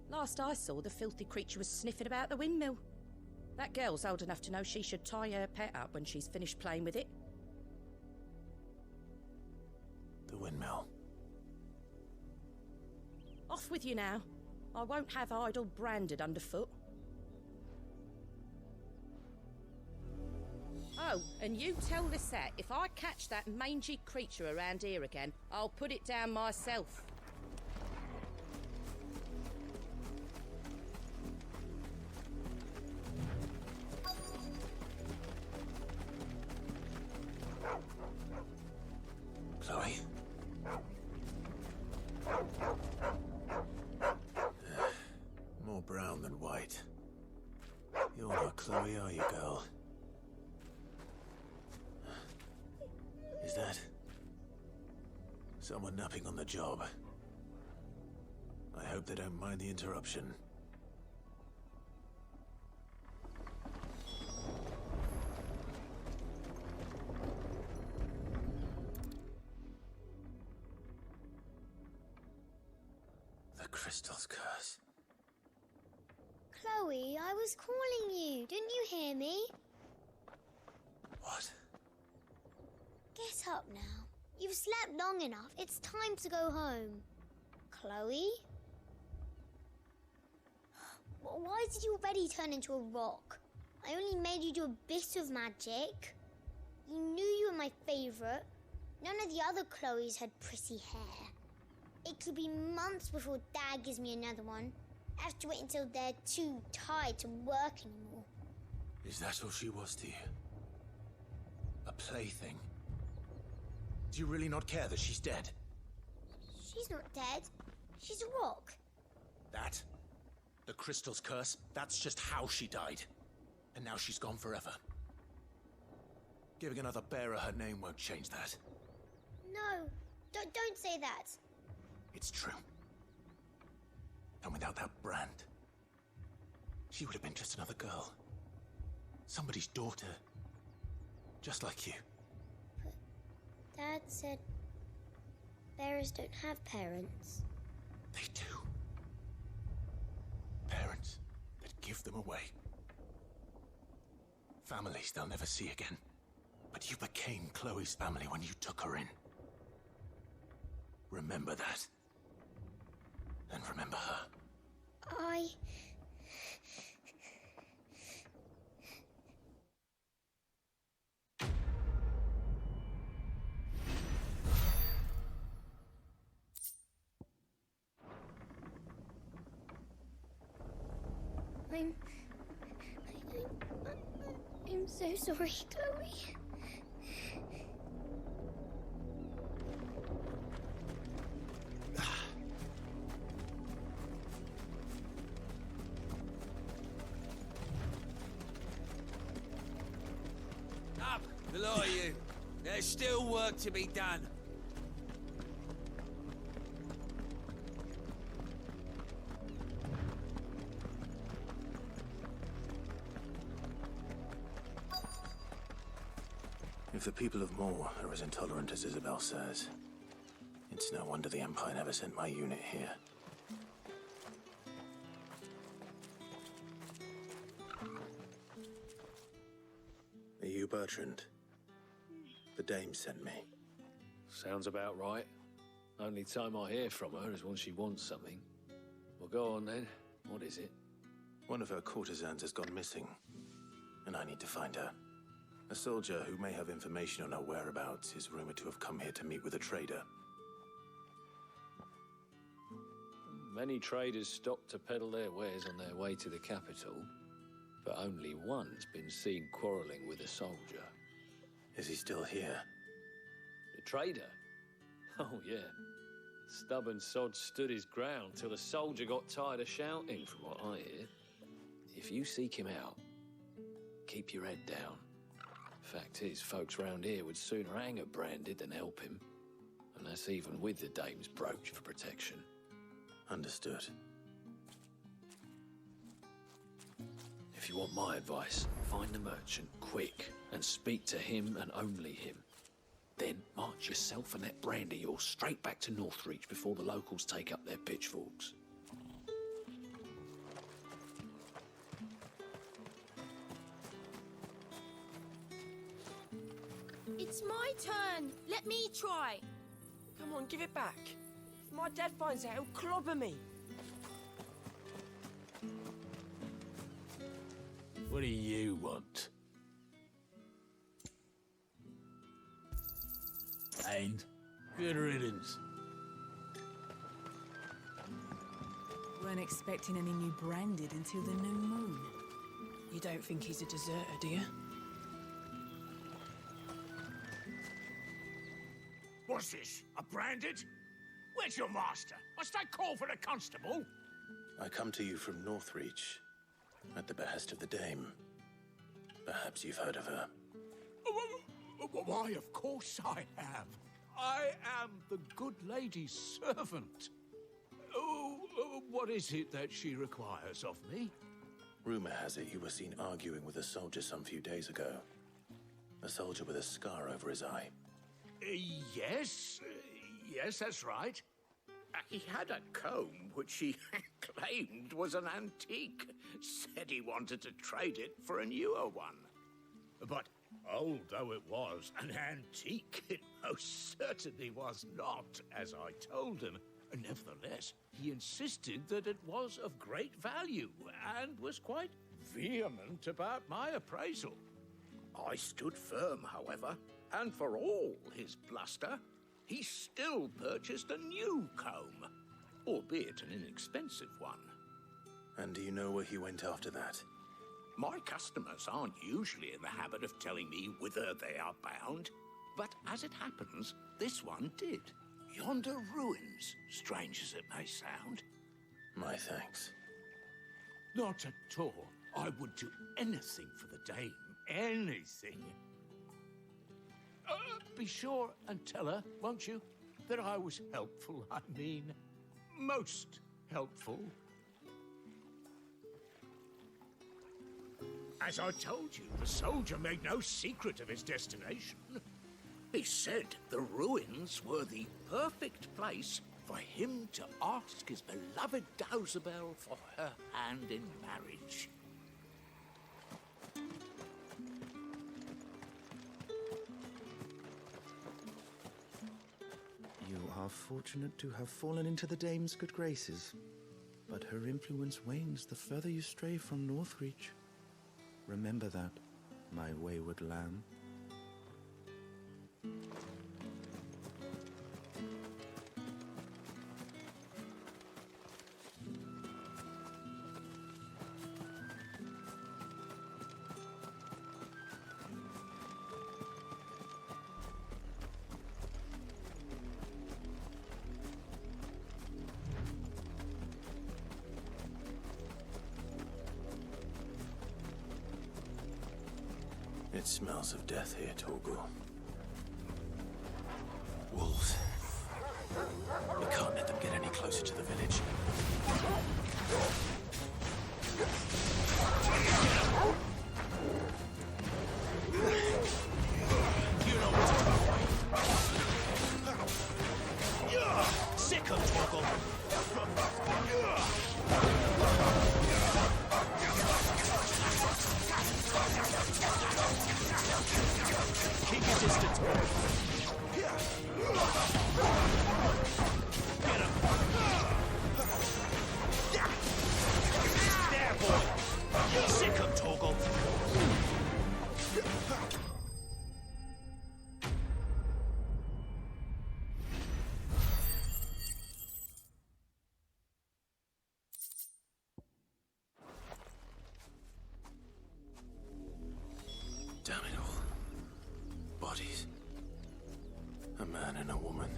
Last I saw, the filthy creature was sniffing about the windmill. That girl's old enough to know she should tie her pet up when she's finished playing with it. The windmill. Off with you now. I won't have idle branded underfoot. Oh, and you tell Lisette, if I catch that mangy creature around here again, I'll put it down myself. Chloe? More brown than white. You're not Chloe, are you, girl? Is that someone napping on the job? I hope they don't mind the interruption. The crystal's curse. Chloe, I was calling you. Didn't you hear me? What? Get up now. You've slept long enough. It's time to go home. Chloe? Why did you already turn into a rock? I only made you do a bit of magic. You knew you were my favourite. None of the other Chloes had pretty hair. It could be months before Dad gives me another one. I have to wait until they're too tired to work anymore. Is that all she was to you? A plaything? Do you really not care that she's dead? She's not dead. She's a rock. That? The crystal's curse? That's just how she died. And now she's gone forever. Giving another bearer her name won't change that. No, don't say that. It's true. And without that brand, she would have been just another girl. Somebody's daughter. Just like you. But Dad said bearers don't have parents. They do. Parents that give them away. Families they'll never see again. But you became Chloe's family when you took her in. Remember that. And remember her. I'm so sorry, Chloe. Up, the lot of you. There's still work to be done. If the people of Moor are as intolerant as Isabel says, it's no wonder the Empire never sent my unit here. Are you Bertrand? The dame sent me. Sounds about right. Only time I hear from her is when she wants something. Well, go on then. What is it? One of her courtesans has gone missing, and I need to find her. A soldier who may have information on her whereabouts is rumored to have come here to meet with a trader. Many traders stopped to peddle their wares on their way to the capital, but only one's been seen quarrelling with a soldier. Is he still here? The trader? Oh, yeah. Stubborn sod stood his ground till the soldier got tired of shouting, from what I hear. If you seek him out, keep your head down. Fact is, folks round here would sooner hang a branded than help him. And that's even with the dame's brooch for protection. Understood. If you want my advice, find the merchant quick and speak to him and only him. Then march yourself and that brandy yours straight back to Northreach before the locals take up their pitchforks. It's my turn. Let me try. Come on, give it back. If my dad finds out, he'll clobber me. What do you want? And good riddance. Weren't expecting any new branded until the new moon. You don't think he's a deserter, do you? What's this? A branded? Where's your master? Must I call for the constable? I come to you from Northreach, at the behest of the dame. Perhaps you've heard of her. Why, of course I have. I am the good lady's servant. What is it that she requires of me? Rumor has it you were seen arguing with a soldier some few days ago. A soldier with a scar over his eye. Yes, that's right. He had a comb which he claimed was an antique. Said he wanted to trade it for a newer one. But old though it was, an antique it most certainly was not, as I told him. Nevertheless, he insisted that it was of great value and was quite vehement about my appraisal. I stood firm, however, and for all his bluster, he still purchased a new comb, albeit an inexpensive one. And do you know where he went after that? My customers aren't usually in the habit of telling me whither they are bound, but as it happens, this one did. Yonder ruins, strange as it may sound. My thanks. Not at all. I would do anything for the dame. Anything. Be sure and tell her, won't you, that I was helpful. I mean, most helpful. As I told you, the soldier made no secret of his destination. He said the ruins were the perfect place for him to ask his beloved Dausabel for her hand in marriage. You are fortunate to have fallen into the dame's good graces, but her influence wanes the further you stray from Northreach. Remember that, my wayward lamb. It smells of death here, Torgal. Wolves. We can't let them get any closer to the village. You know what's coming. Sick of Torgal. Keep your distance, boy. Get him. bodies. A man and a woman.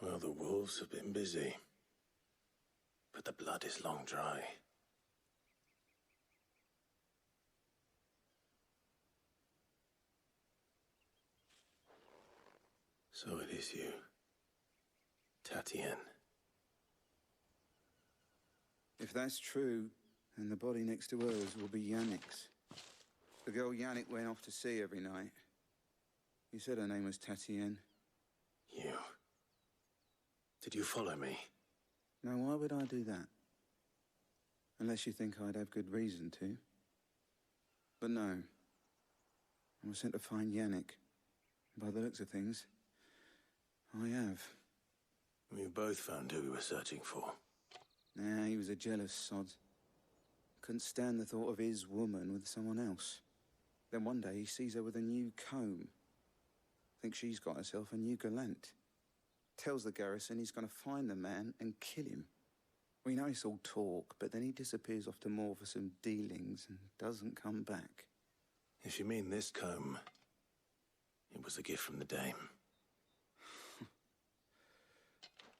Well, the wolves have been busy. But the blood is long dry. So it is you, Tatienne. If that's true, then the body next to hers will be Yannick's. The girl Yannick went off to see every night. You said her name was Tatienne. You. Did you follow me? Now, why would I do that? Unless you think I'd have good reason to. But no. I was sent to find Yannick. By the looks of things, I have. We both found who we were searching for. Nah, he was a jealous sod. Couldn't stand the thought of his woman with someone else. Then one day he sees her with a new comb. Thinks she's got herself a new gallant. Tells the garrison he's going to find the man and kill him. We know it's all talk, but then he disappears off to Moor for some dealings and doesn't come back. If you mean this comb, it was a gift from the dame.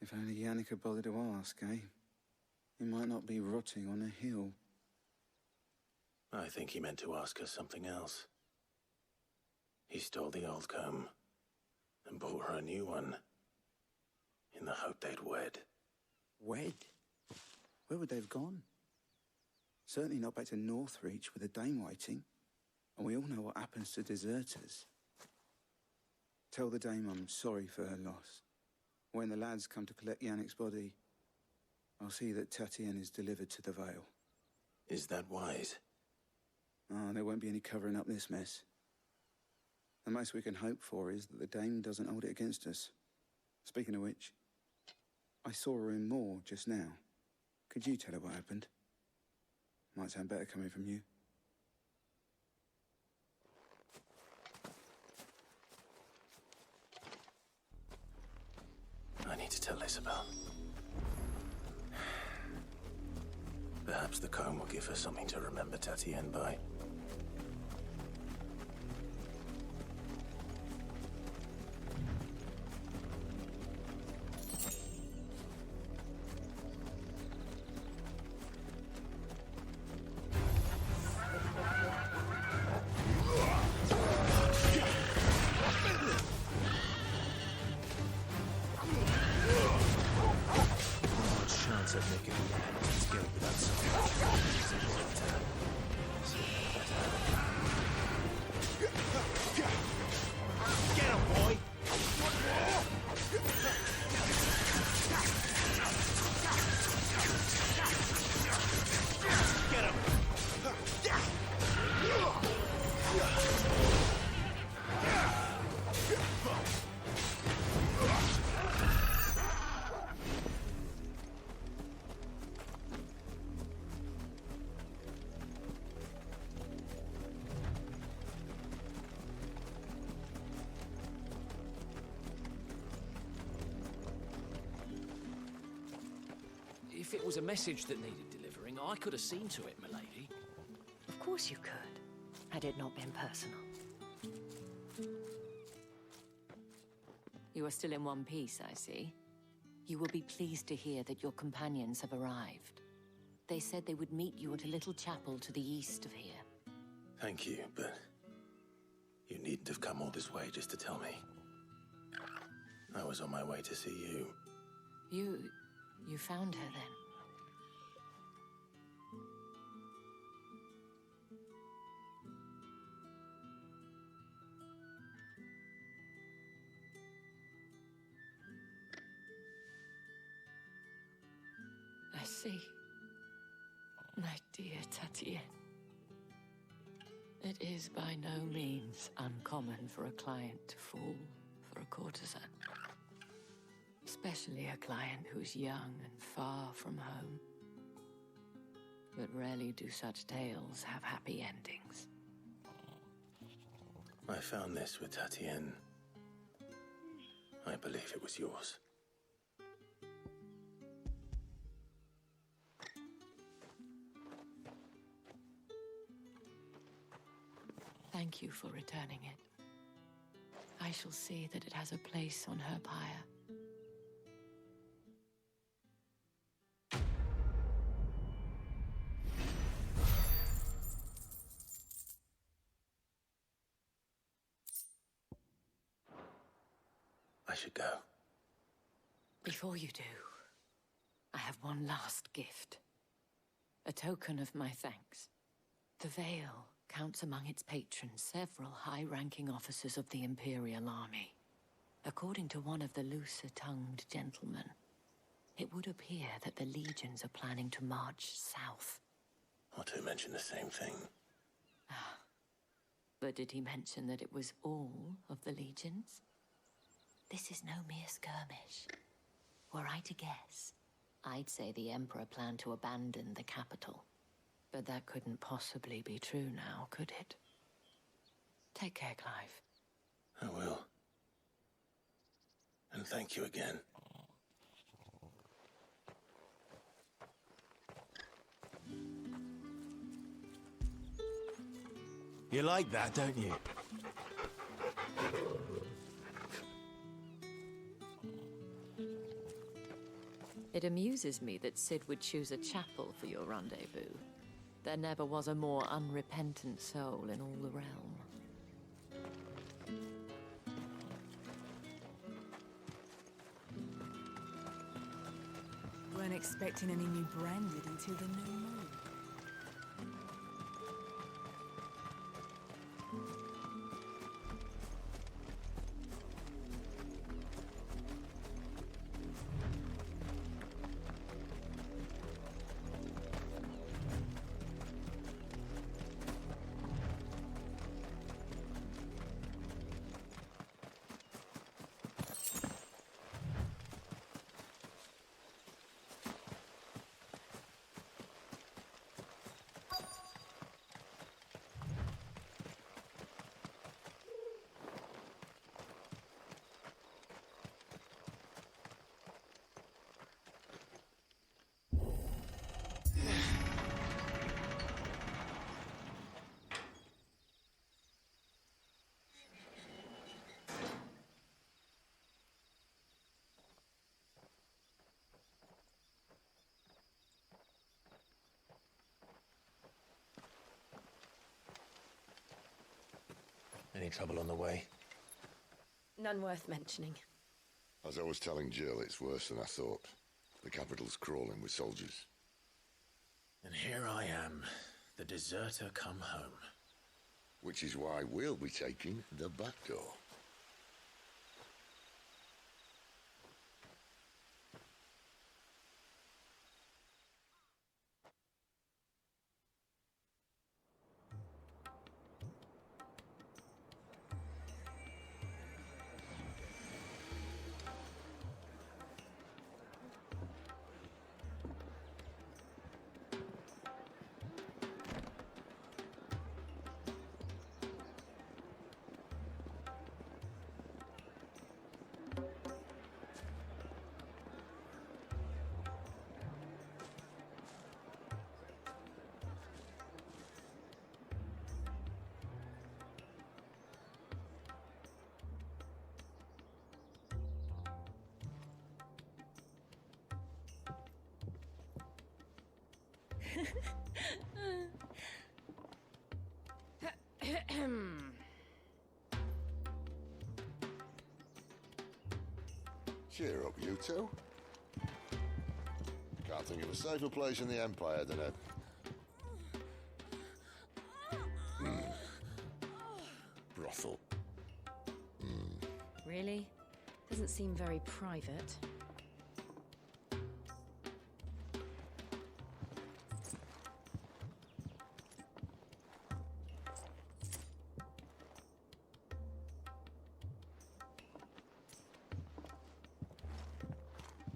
If only Yannick had bothered to ask, eh? He might not be rotting on a hill. I think he meant to ask her something else. He stole the old comb and bought her a new one in the hope they'd wed. Wed? Where would they have gone? Certainly not back to Northreach with a dame waiting. And we all know what happens to deserters. Tell the dame I'm sorry for her loss. When the lads come to collect Yannick's body, I'll see that Tatienne is delivered to the Vale. Is that wise? Oh, there won't be any covering up this mess. The most we can hope for is that the dame doesn't hold it against us. Speaking of which, I saw her in Moor just now. Could you tell her what happened? Might sound better coming from you. I need to tell Isabel. Perhaps the comb will give her something to remember Tatienne by. If it was a message that needed delivering, I could have seen to it, milady. Of course you could, had it not been personal. You are still in one piece, I see. You will be pleased to hear that your companions have arrived. They said they would meet you at a little chapel to the east of here. Thank you, but you needn't have come all this way just to tell me. I was on my way to see you. You found her then? I see. My dear Tatienne. It is by no means uncommon for a client to fall for a courtesan. Especially a client who's young and far from home. But rarely do such tales have happy endings. I found this with Tatienne. I believe it was yours. thank you for returning it. I shall see that it has a place on her pyre. I should go. Before you do, I have one last gift. A token of my thanks. The Vale counts among its patrons several high-ranking officers of the Imperial Army. According to one of the looser-tongued gentlemen, it would appear that the legions are planning to march south. Or to mention the same thing. But did he mention that it was all of the legions? This is no mere skirmish. Were I to guess, I'd say the Emperor planned to abandon the capital. But that couldn't possibly be true now, could it? Take care, Clive. I will. And thank you again. You like that, don't you? It amuses me that Cid would choose a chapel for your rendezvous. There never was a more unrepentant soul in all the realm. Weren't expecting any new branded until the new moon. Any trouble on the way? None worth mentioning. As I was telling Jill, it's worse than I thought. The capital's crawling with soldiers. And here I am, the deserter come home. Which is why we'll be taking the back door. Cheer up, you two. Can't think of a safer place in the Empire than a... brothel. Really? Doesn't seem very private.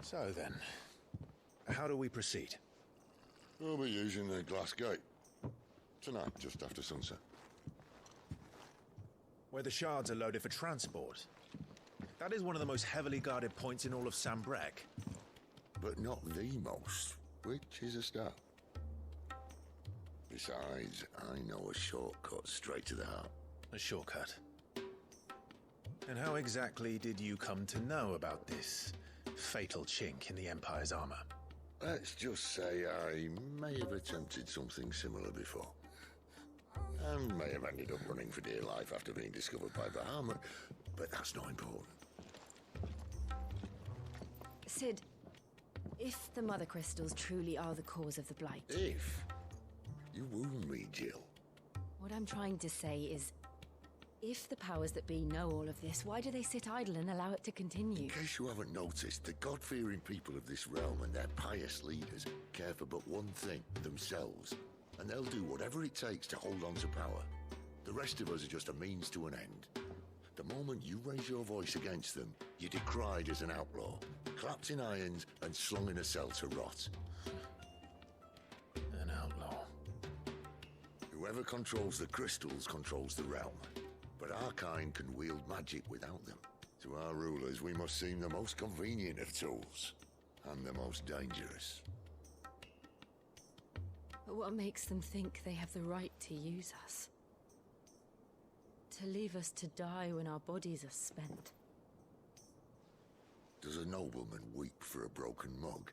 So then, how do we proceed? We'll be using the glass gate. Tonight, just after sunset. Where the shards are loaded for transport. That is one of the most heavily guarded points in all of Sambrec. But not the most, which is a start. Besides, I know a shortcut straight to the heart. A shortcut. And how exactly did you come to know about this fatal chink in the Empire's armor? Let's just say I may have attempted something similar before. And may have ended up running for dear life after being discovered by Bahamut, but that's not important. Sid, if the Mother Crystals truly are the cause of the Blight... If? You wound me, Jill. What I'm trying to say is, if the powers that be know all of this, why do they sit idle and allow it to continue? In case you haven't noticed, the God-fearing people of this realm and their pious leaders care for but one thing, themselves. And they'll do whatever it takes to hold on to power. The rest of us are just a means to an end. The moment you raise your voice against them, you're decried as an outlaw, clapped in irons and slung in a cell to rot. An outlaw. Whoever controls the crystals controls the realm. But our kind can wield magic without them. To our rulers, we must seem the most convenient of tools, and the most dangerous. But what makes them think they have the right to use us? To leave us to die when our bodies are spent? Does a nobleman weep for a broken mug?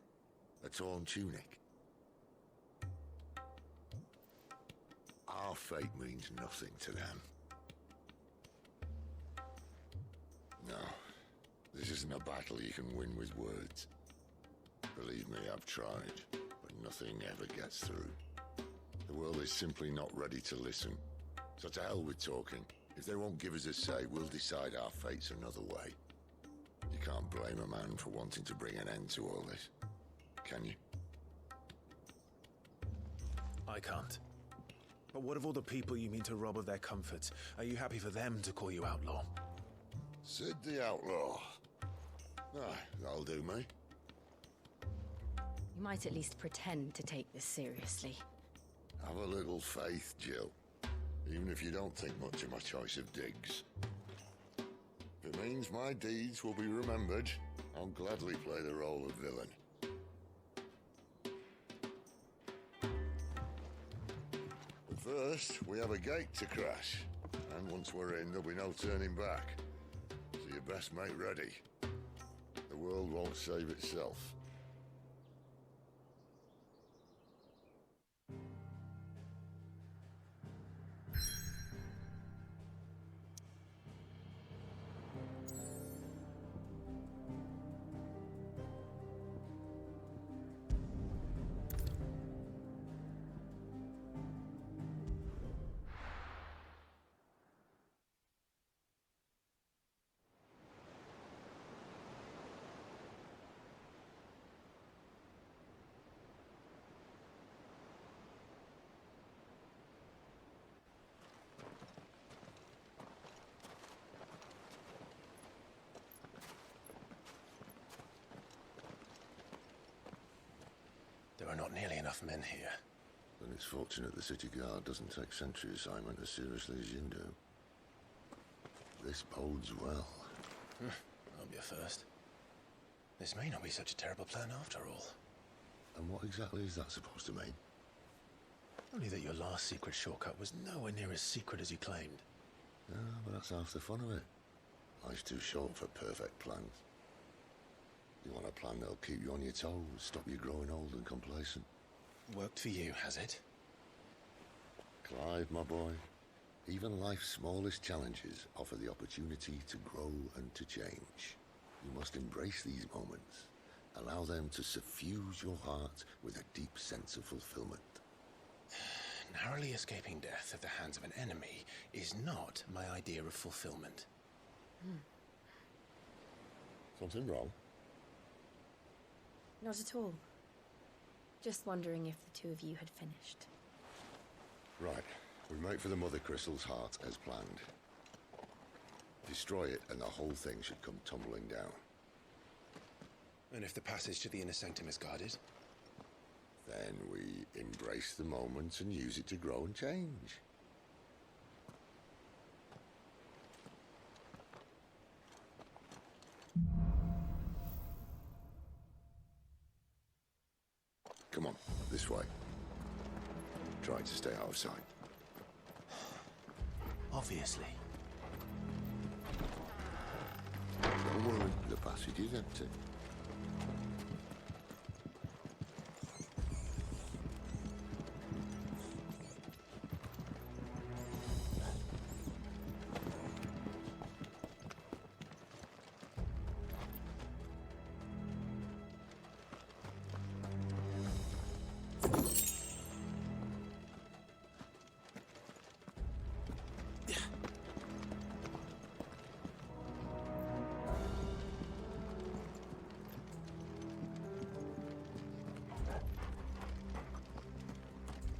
A torn tunic? Our fate means nothing to them. No, this isn't a battle you can win with words. Believe me, I've tried, but nothing ever gets through. The world is simply not ready to listen. So to hell with talking. If they won't give us a say, we'll decide our fates another way. You can't blame a man for wanting to bring an end to all this, can you? I can't. But what of all the people you mean to rob of their comforts? Are you happy for them to call you outlaw? Sid the Outlaw. Ah, that'll do me. You might at least pretend to take this seriously. Have a little faith, Jill. Even if you don't think much of my choice of digs. If it means my deeds will be remembered, I'll gladly play the role of villain. But first, we have a gate to crash. And once we're in, there'll be no turning back. So you best make ready. The world won't save itself. There are not nearly enough men here. Then it's fortunate the city guard doesn't take sentry assignment as seriously as you do. This bodes well. That'll be a first. This may not be such a terrible plan after all. And what exactly is that supposed to mean? Only that your last secret shortcut was nowhere near as secret as you claimed. Yeah, but that's half the fun of it. Life's too short for perfect plans. You want a plan that'll keep you on your toes, stop you growing old and complacent. Worked for you, has it? Clive, my boy, even life's smallest challenges offer the opportunity to grow and to change. You must embrace these moments. Allow them to suffuse your heart with a deep sense of fulfillment. Narrowly escaping death at the hands of an enemy is not my idea of fulfillment. Something wrong? Not at all. Just wondering if the two of you had finished. Right. We make for the Mother Crystal's heart as planned. Destroy it and the whole thing should come tumbling down. And if the passage to the inner sanctum is guarded? Then we embrace the moment and use it to grow and change. Come on, this way. Try to stay out of sight. Obviously. Don't worry, the passage is empty.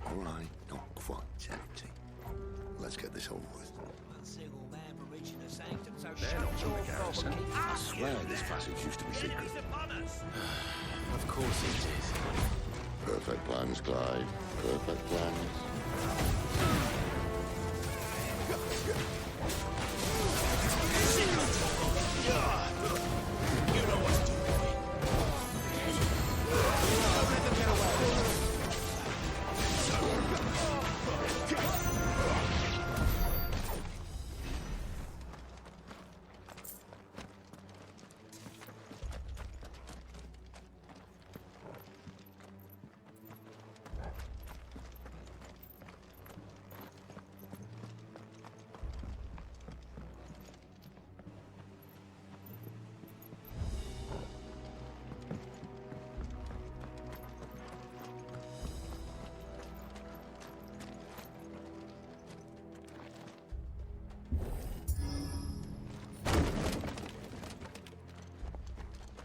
All right, not quite empty. Let's get this over with. One single man for reaching the sanctum, so They're shut not from your the garrison. problem. I swear this passage used to be secret. Enemies upon us! Of course it is. Perfect plans, Clyde. Perfect plans. You know what to do, boy. Don't let them get away.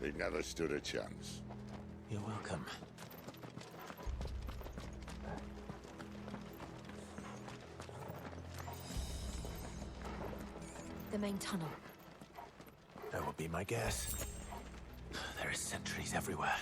He never stood a chance. You're welcome. The main tunnel. That would be my guess. There are sentries everywhere.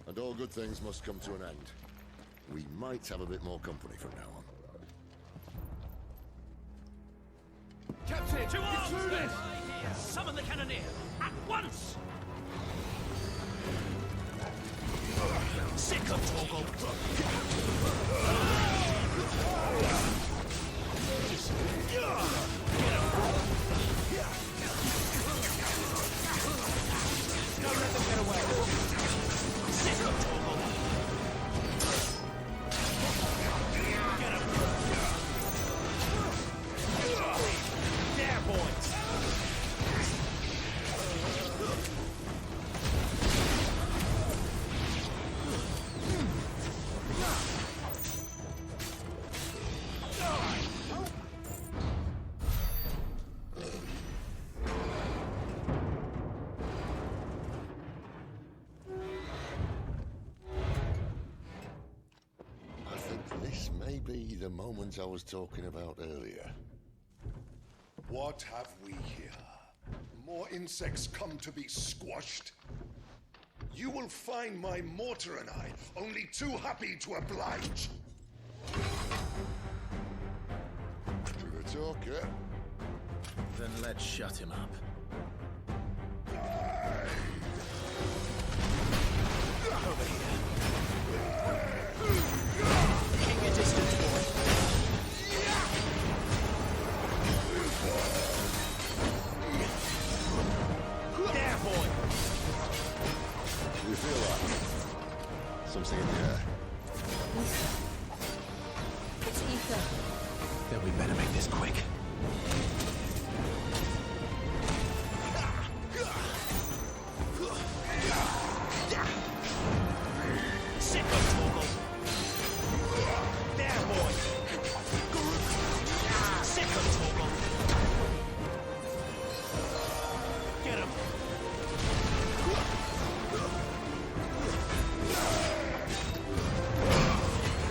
And all good things must come to an end. We might have a bit more company from now on. Captain, to arms, then! Summon the cannoneer, at once! Sick of Torgal! Don't let them get away! Sick of Torgal! Get him! There, boys! I think this may be the moment I was talking about earlier. What have we here? More insects come to be squashed? You will find my mortar and I only too happy to oblige. To the talker. Then let's shut him up. Over here. Keep your distance, boy. There, boy! You feel that? Something in the air. It's Ether. Then we better make this quick. Sick of Torgal. There, boy. Sick of Torgal. Get him.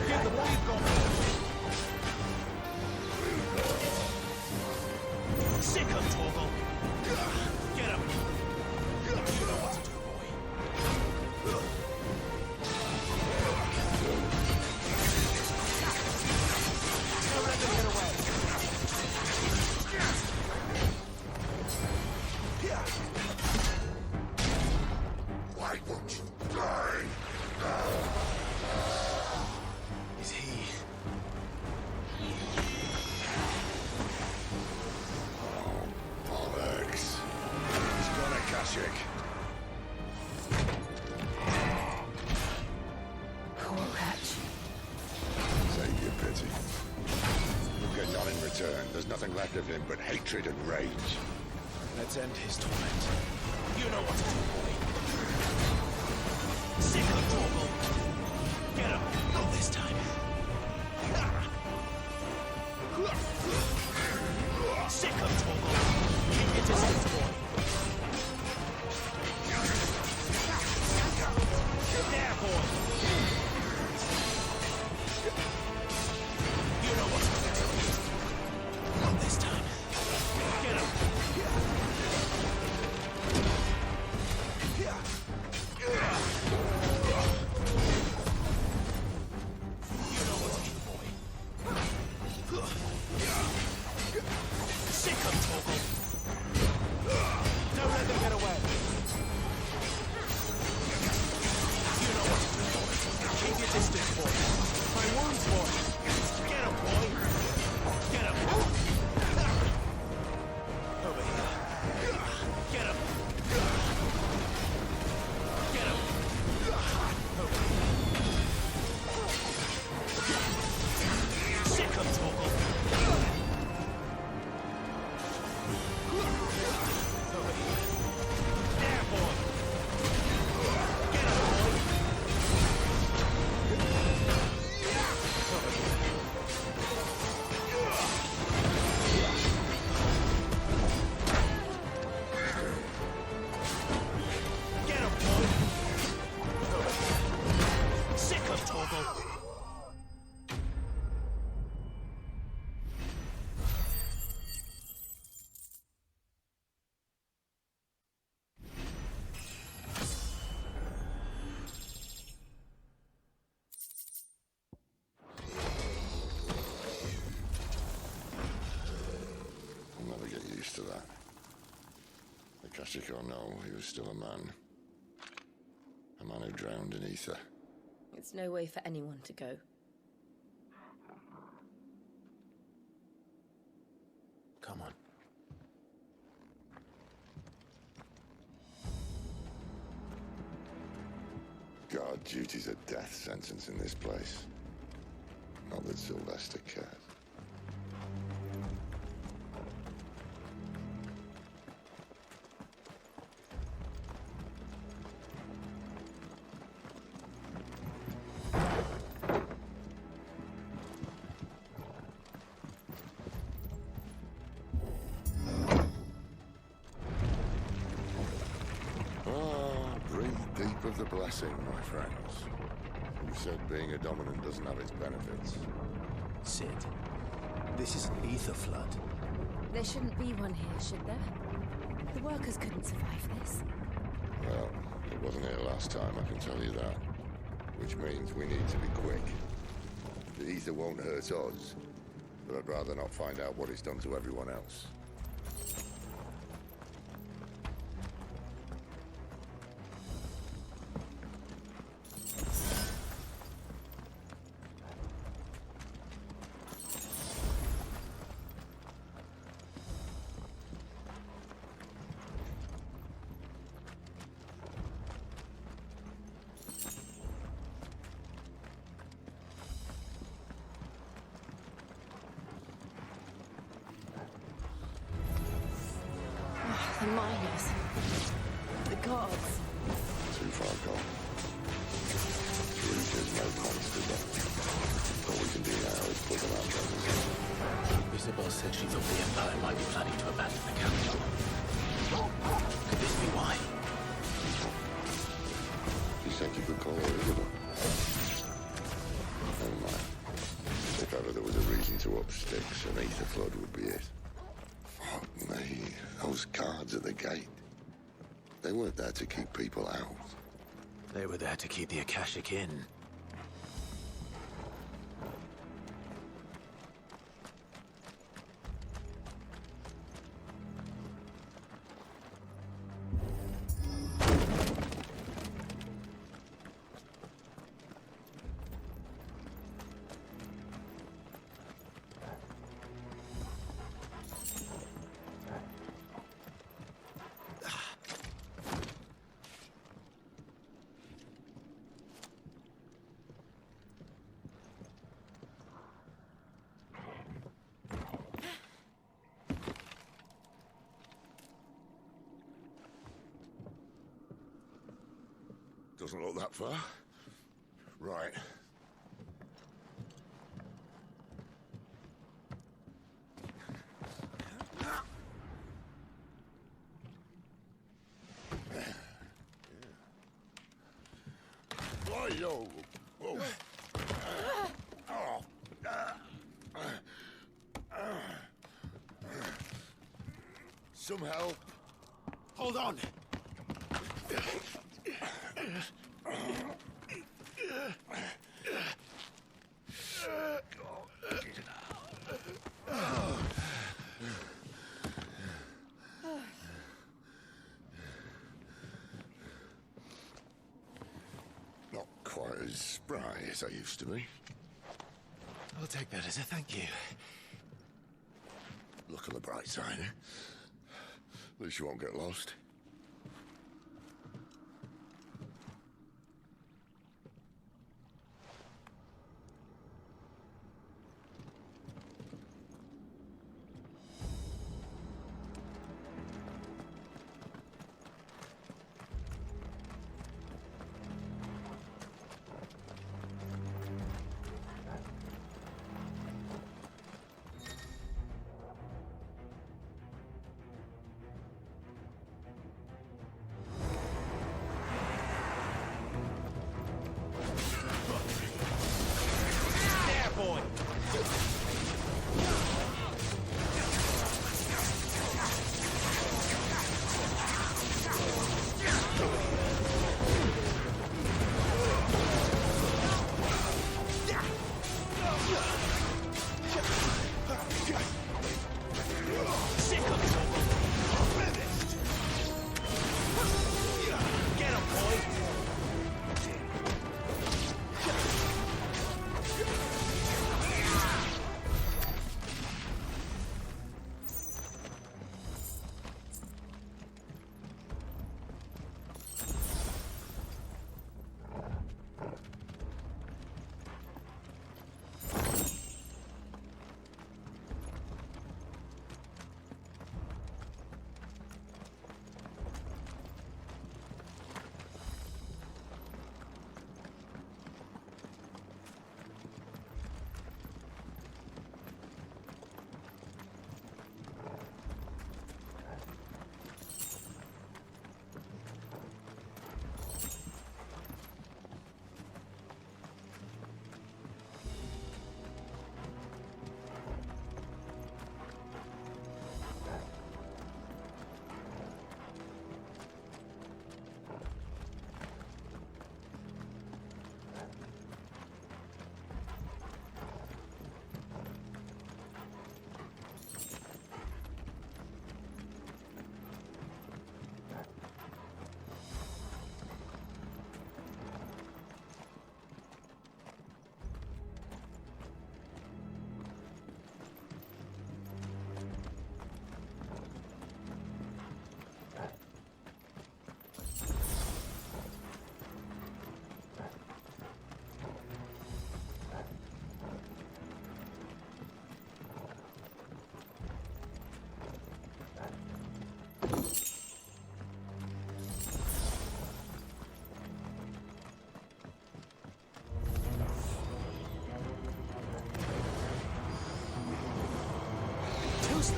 Get the wave going. Sick of Torgal. Get him. You know what to do, boy. Don't let them get away. Why won't you die now? Is he? Bollocks. He's got a Kashyyyk. Poor wretch. Save your pity. You'll get none in return. There's nothing left of him but hatred and rage. Let's end his torment. You know what to do, boy. Sick of Torgal. Get him. Not this time. Sick of Torgal. Keep your distance, boy. There, boy. You know what to do. Not this time. Get him. You know what to do, boy. Sick of Torgal. Don't let them get away. You know what to do, boy. Keep your distance, boy. My wounds, boy. Get him, boy. Get him. Over here. Get him. Get him. Over here. Sick of Torgal. Over here. There, boy. Get him, boy. Over here. Get him, boy. Over here. Sick of Torgal. I'll never get used to that. The Kashyyyk or no, he was still a man. A man who drowned in ether. It's no way for anyone to go. Come on. Guard duty's a death sentence in this place. Not that Sylvester cared. Breathe deep of the blessing, my friends. You said being a dominant doesn't have its benefits. Sid, this is an ether flood. There shouldn't be one here, should there? The workers couldn't survive this. Well, it wasn't here last time, I can tell you that. Which means we need to be quick. The ether won't hurt us, but I'd rather not find out what it's done to everyone else. miners. The gods. Too far gone. There's no plans to them. All we can do now is put them out there. Isabel said she thought the Empire might be planning to abandon the capital. Could this be why? You said you could call her Isabel. Never mind. If ever there was a reason to up sticks, an ether flood would be it. Fuck me. Those guards at the gate. They weren't there to keep people out. They were there to keep the Akashic in. Doesn't look that far. Right. Yo. Whoa. Some help. Hold on. Not quite as spry as I used to be. I'll take that as a thank you. Look on the bright side, eh? At least you won't get lost. close, though.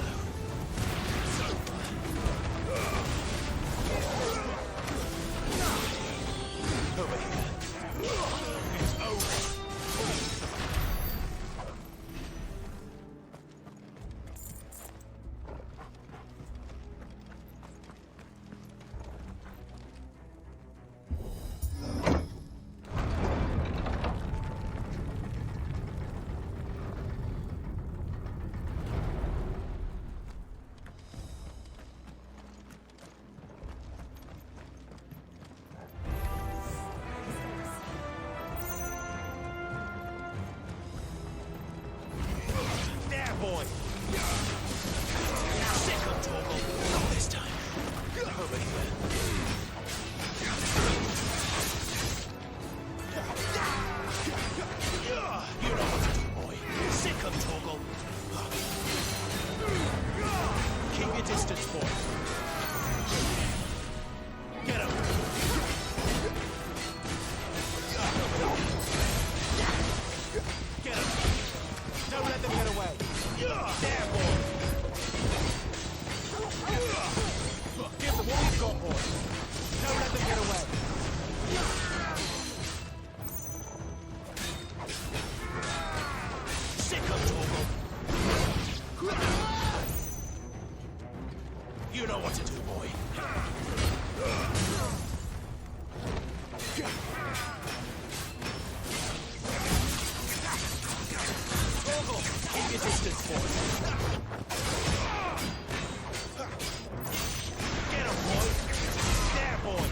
Over here. It's over. There, boy! Sick of Torgal! Not this time. Over here. You know what to do, boy. Sick of Torgal. Keep your distance, boy. Get him. Get him. Don't let them get away. There, boy. Give them all you've got, boy. Don't let them get away. Sick of Torgal. You know what to do, boy. Torgal, keep your distance, boy. Get him, boy. There, boy.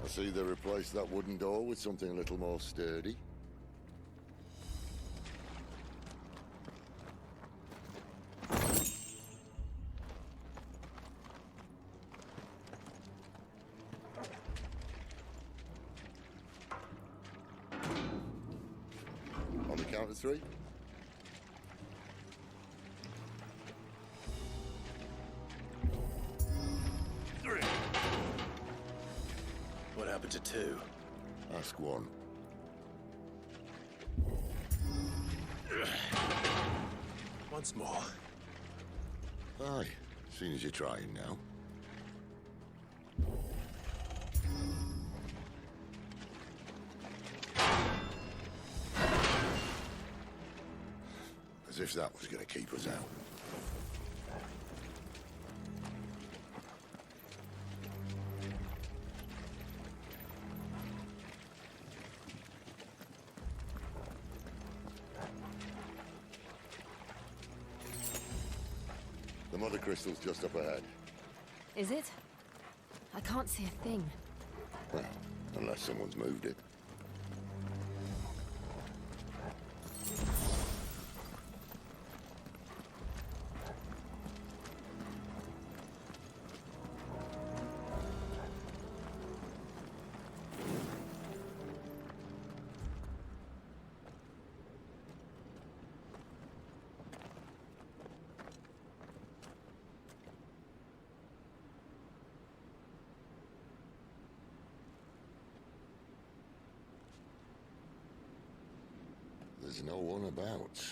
I see they replaced that wooden door with something a little more sturdy. On the count of three. What happened to two? Ask one. Once more. Aye, seeing as you're trying now. As if that was going to keep us out. The mother crystal's just up ahead. Is it? I can't see a thing. Well, unless someone's moved it. There's no one about.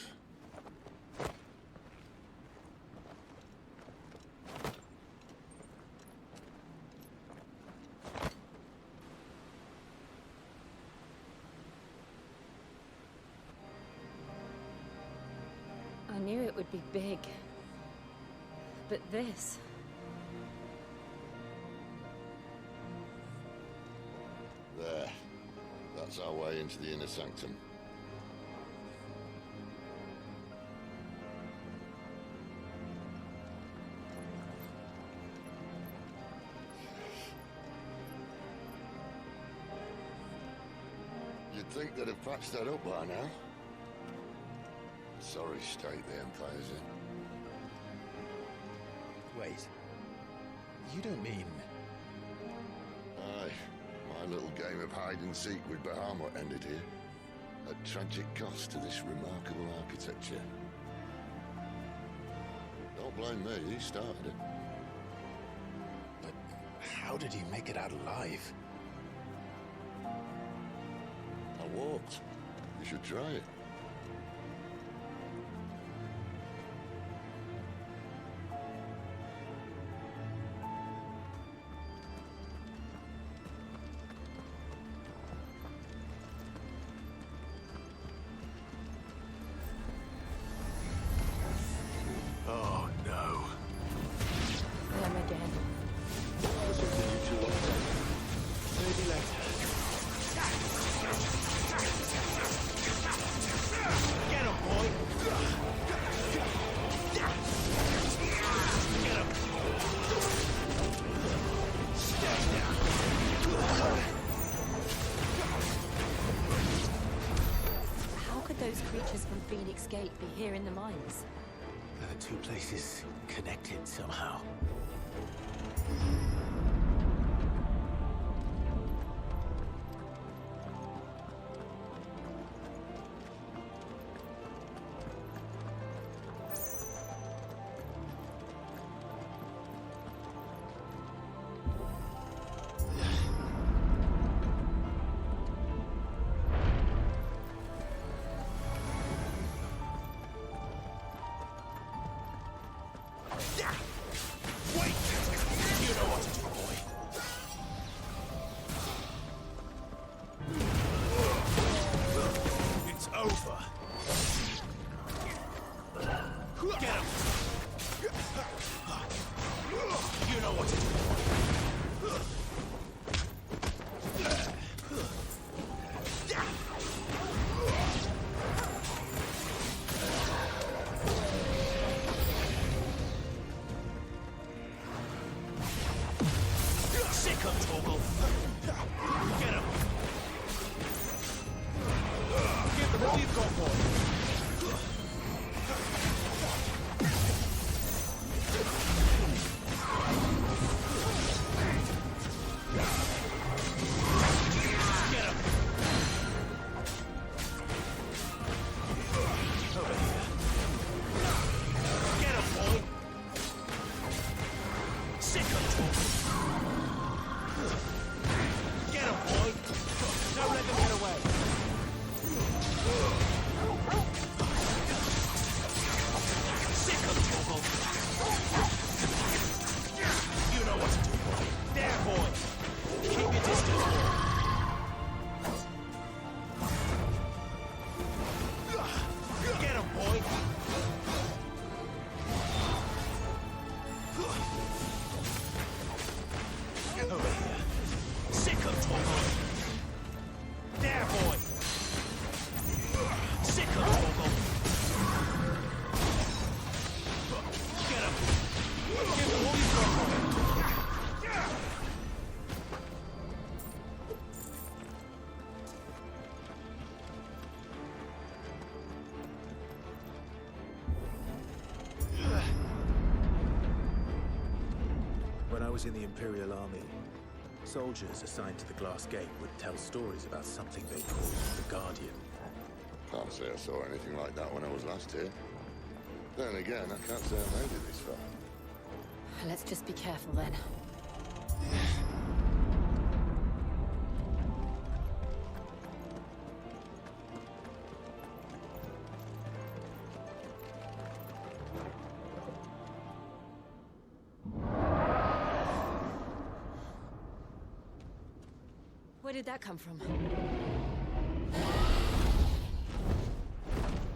I knew it would be big. But this... There. That That's our way into the inner sanctum. You'd think they'd have patched that up by now. Sorry state the Empire's in. Wait. You don't mean... Aye. My little game of hide-and-seek with Bahamut ended here. At tragic cost to this remarkable architecture. Don't blame me, he started it. But how did he make it out alive? I walked. You should try it. Oh no. Them again. Maybe later. Get him, boy! Get him! Stay down! How could those creatures from Phoenix Gate be here in the mines? The two places connected somehow. Wait! You know what to do, boy. It's over. Get him! You know what to do, boy. Sick of Toggle. Get him. Give them all you've got, boy. Get him. Over here. Get him, boy. Sick of Toggle. Get him, boy! Don't let them get away! Sick of Toggle! You know what to do, boy! There, boy! Keep your distance, boy! Get him, boy! Over here. Sick of Toggle. There, boy. Sick of Toggle. Get him. Give him all you've got, boy. When I was in the Imperial Army, soldiers assigned to the Glass Gate would tell stories about something they called the Guardian. Can't say I saw anything like that when I was last here. Then again, I can't say I made it this far. Let's just be careful then. Where did that come from?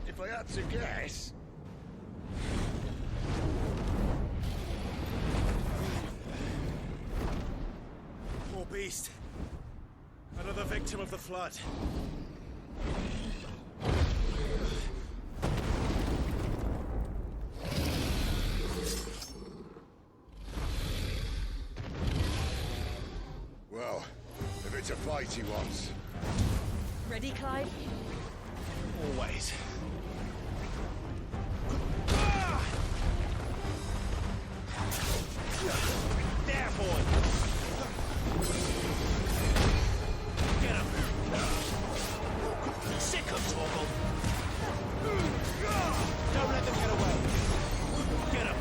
If I had to guess... Poor beast. Had a Another victim of the flood. Well, if it's a fight he wants. Ready, Clive? Always. There, boy! Get him! Sick of Torgal! Don't let them get away! Get him!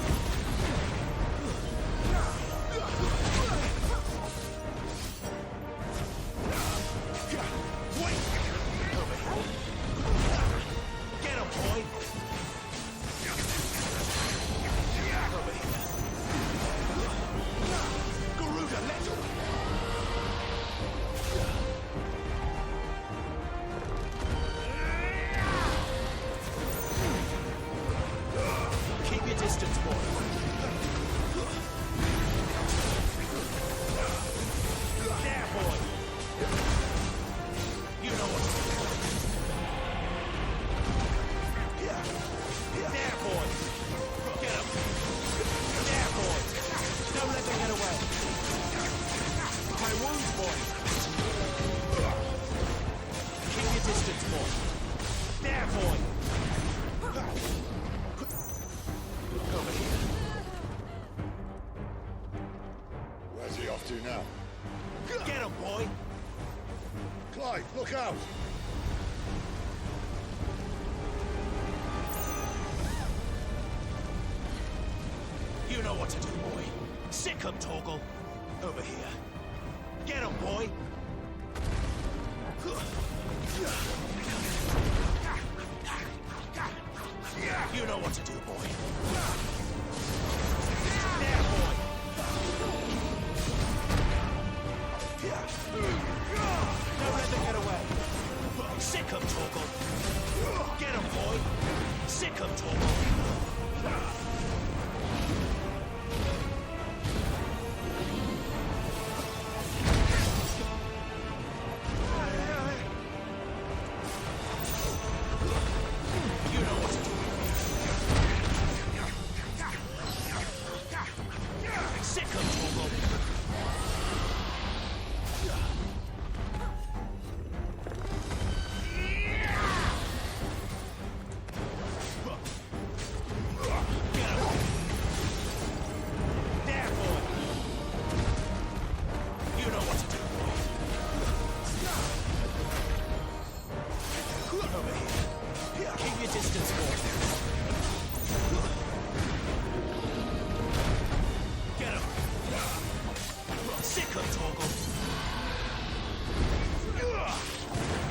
Wait! Over here! Get him, boy! Over here! Garuda, let him! Keep your distance, boy. There, boy. You know what to do. There, boy. Get him. There, boy. Don't let them get away. My wounds, boy. Keep your distance, boy. There, boy. Over here. Where's he off to now? Get him, boy. Clive, look out! You know what to do, boy. Sick him, Torgal. Over here. Get him, boy. You know what to do, boy. There, boy. Don't let them get away. Sick him, Torgal. Get him, boy. Sick him, Torgal. You know what to do. Sick him, Torgal. Get him. There, boy. You know what to do, boy. Over here. Keep your distance, boy. Get him. Sick him, Torgal.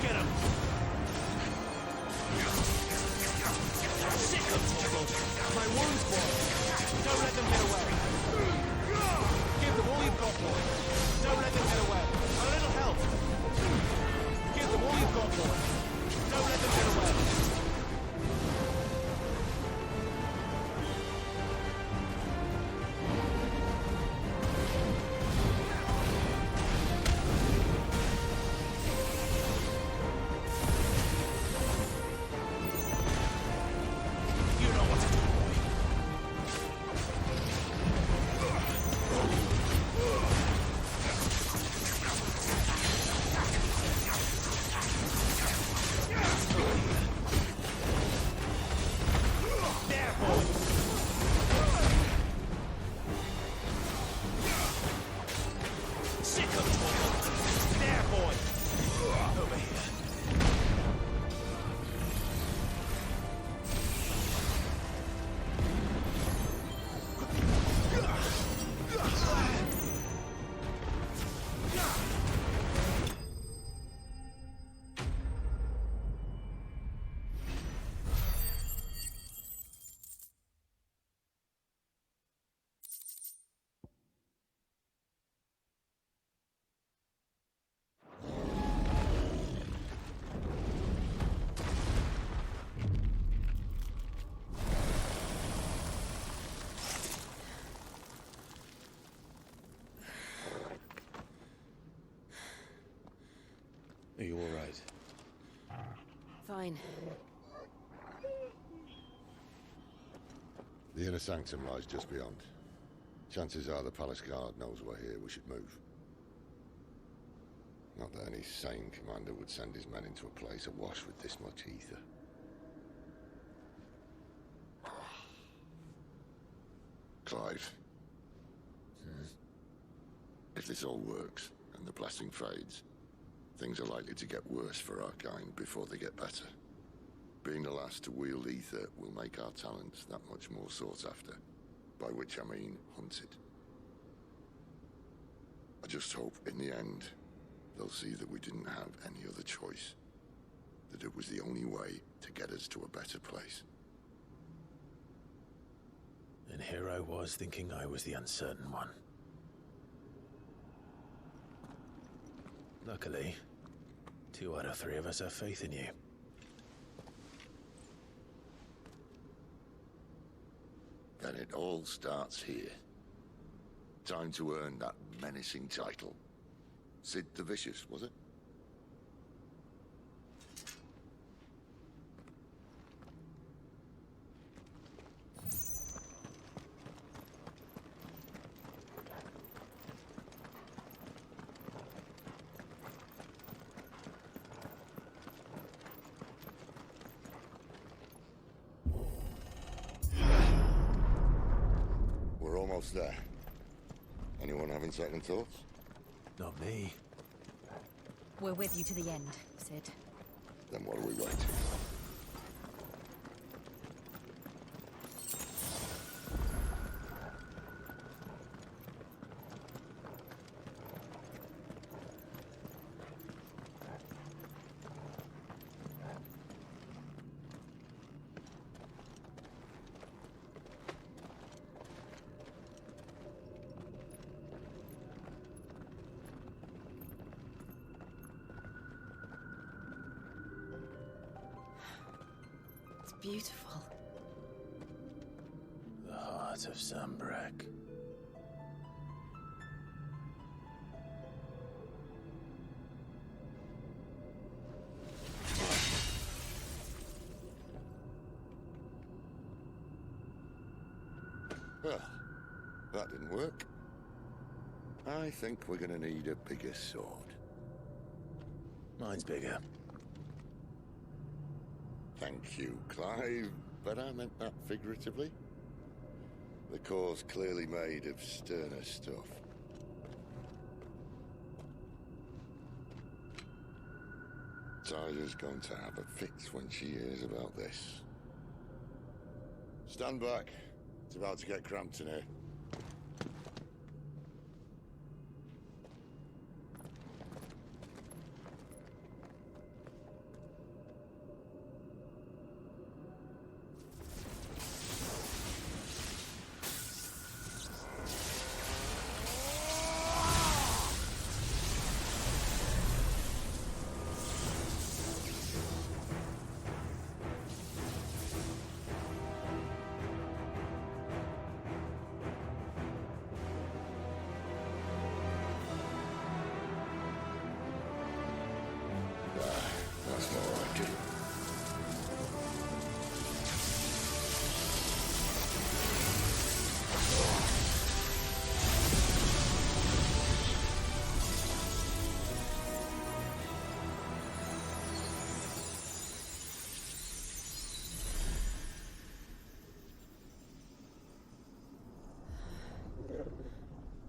Get him. Sick him, Torgal. My wounds, boy. Don't let them get away. Give them all you've got, boy. Don't let them get away. A little help. Give them all you've got, boy. Don't let them get away. Are you all right? Fine. The inner sanctum lies just beyond. Chances are the palace guard knows we're here. We should move. Not that any sane commander would send his men into a place awash with this much ether. Clive. If this all works, and the blessing fades, things are likely to get worse for our kind before they get better. Being the last to wield ether will make our talents that much more sought after, by which I mean hunted. I just hope, in the end, they'll see that we didn't have any other choice. That it was the only way to get us to a better place. And here I was thinking I was the uncertain one. Luckily, 2 out of 3 of us have faith in you. Then it all starts here. Time to earn that menacing title. Sid the Vicious, was it? We're almost there. Anyone having second thoughts? Not me. We're with you to the end, Sid. Then what are we waiting? Beautiful. The heart of Sambrek. Well, that didn't work. I think we're gonna need a bigger sword. Mine's bigger. Thank you, Clive, but I meant that figuratively. The core's clearly made of sterner stuff. Tyler's going to have a fit when she hears about this. Stand back. It's about to get cramped in here. That's more like it.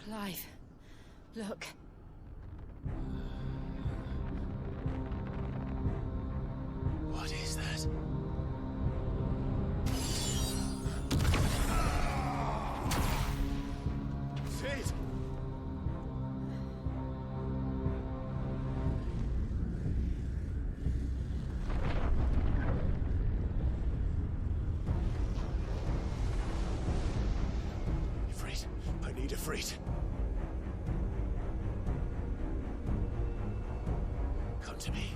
Clive, look. What is that? Sid! Ifrit, I need Ifrit. Come to me.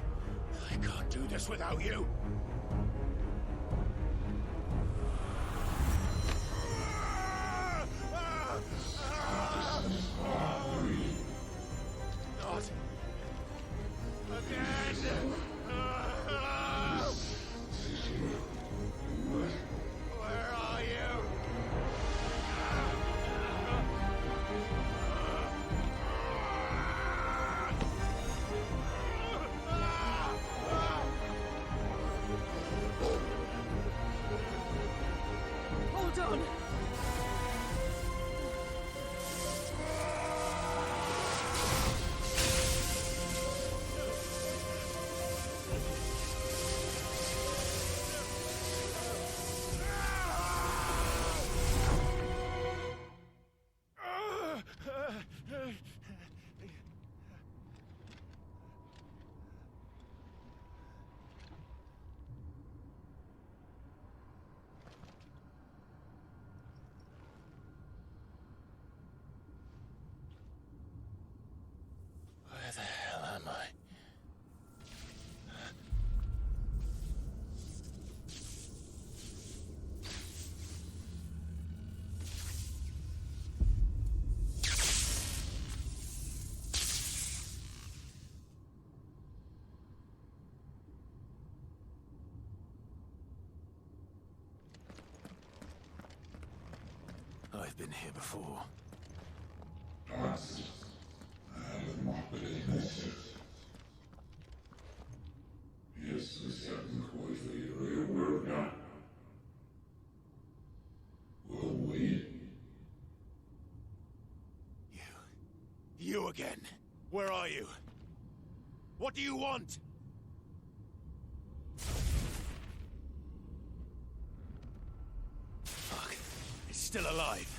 I can't do this without you. Not again! I've been here before. You again. Where are you? What do you want? Fuck. It's still alive.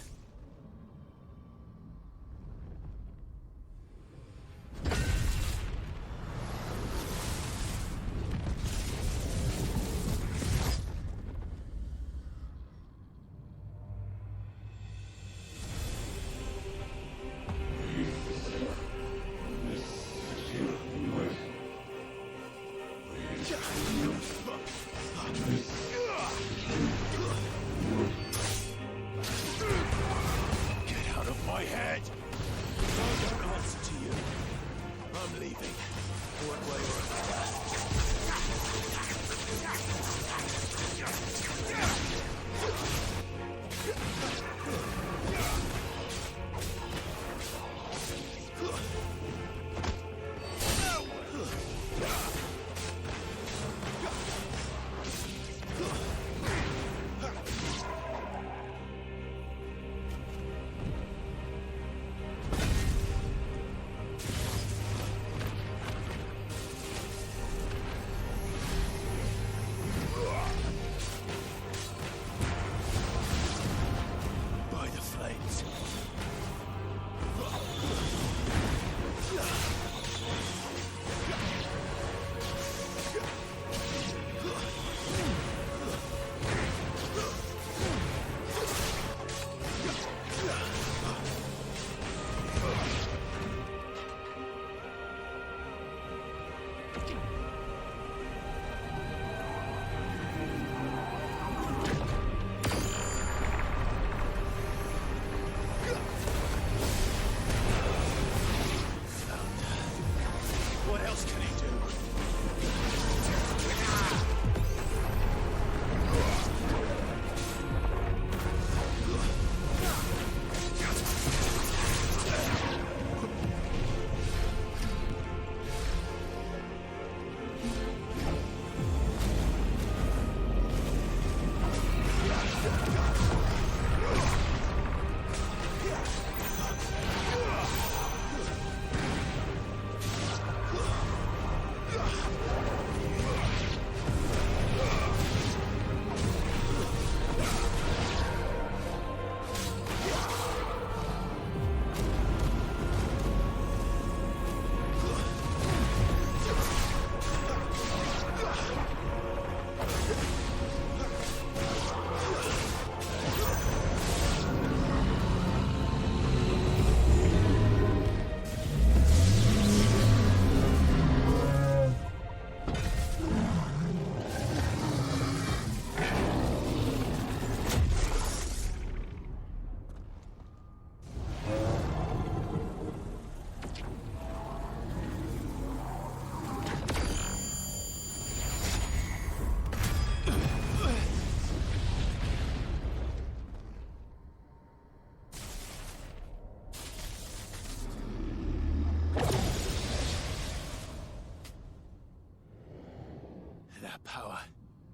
That power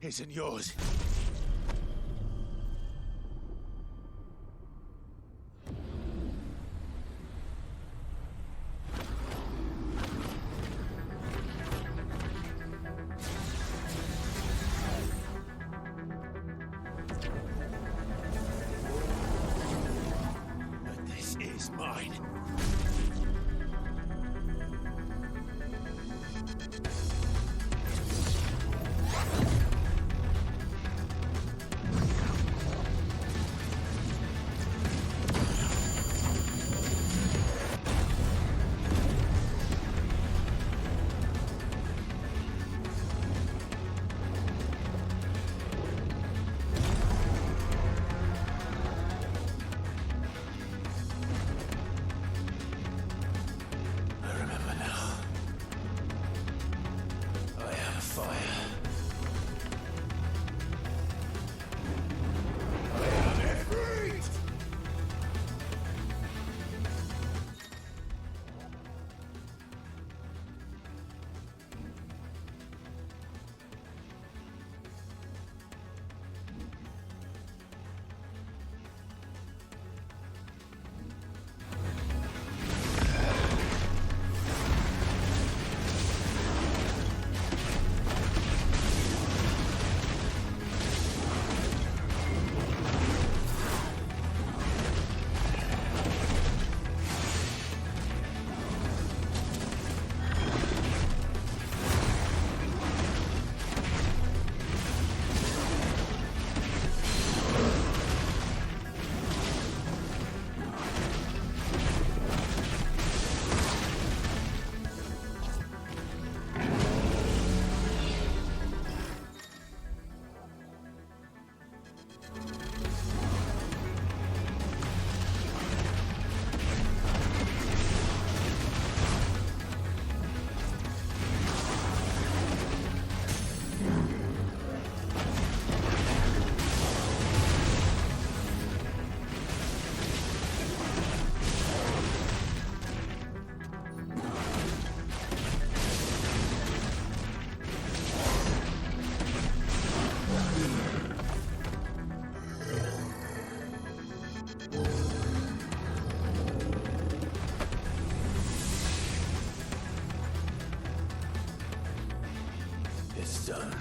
isn't yours. But this is mine. stone.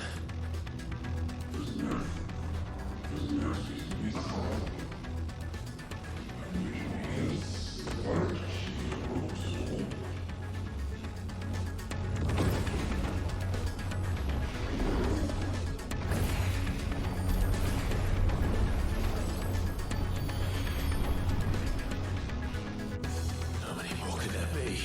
How many more could there be?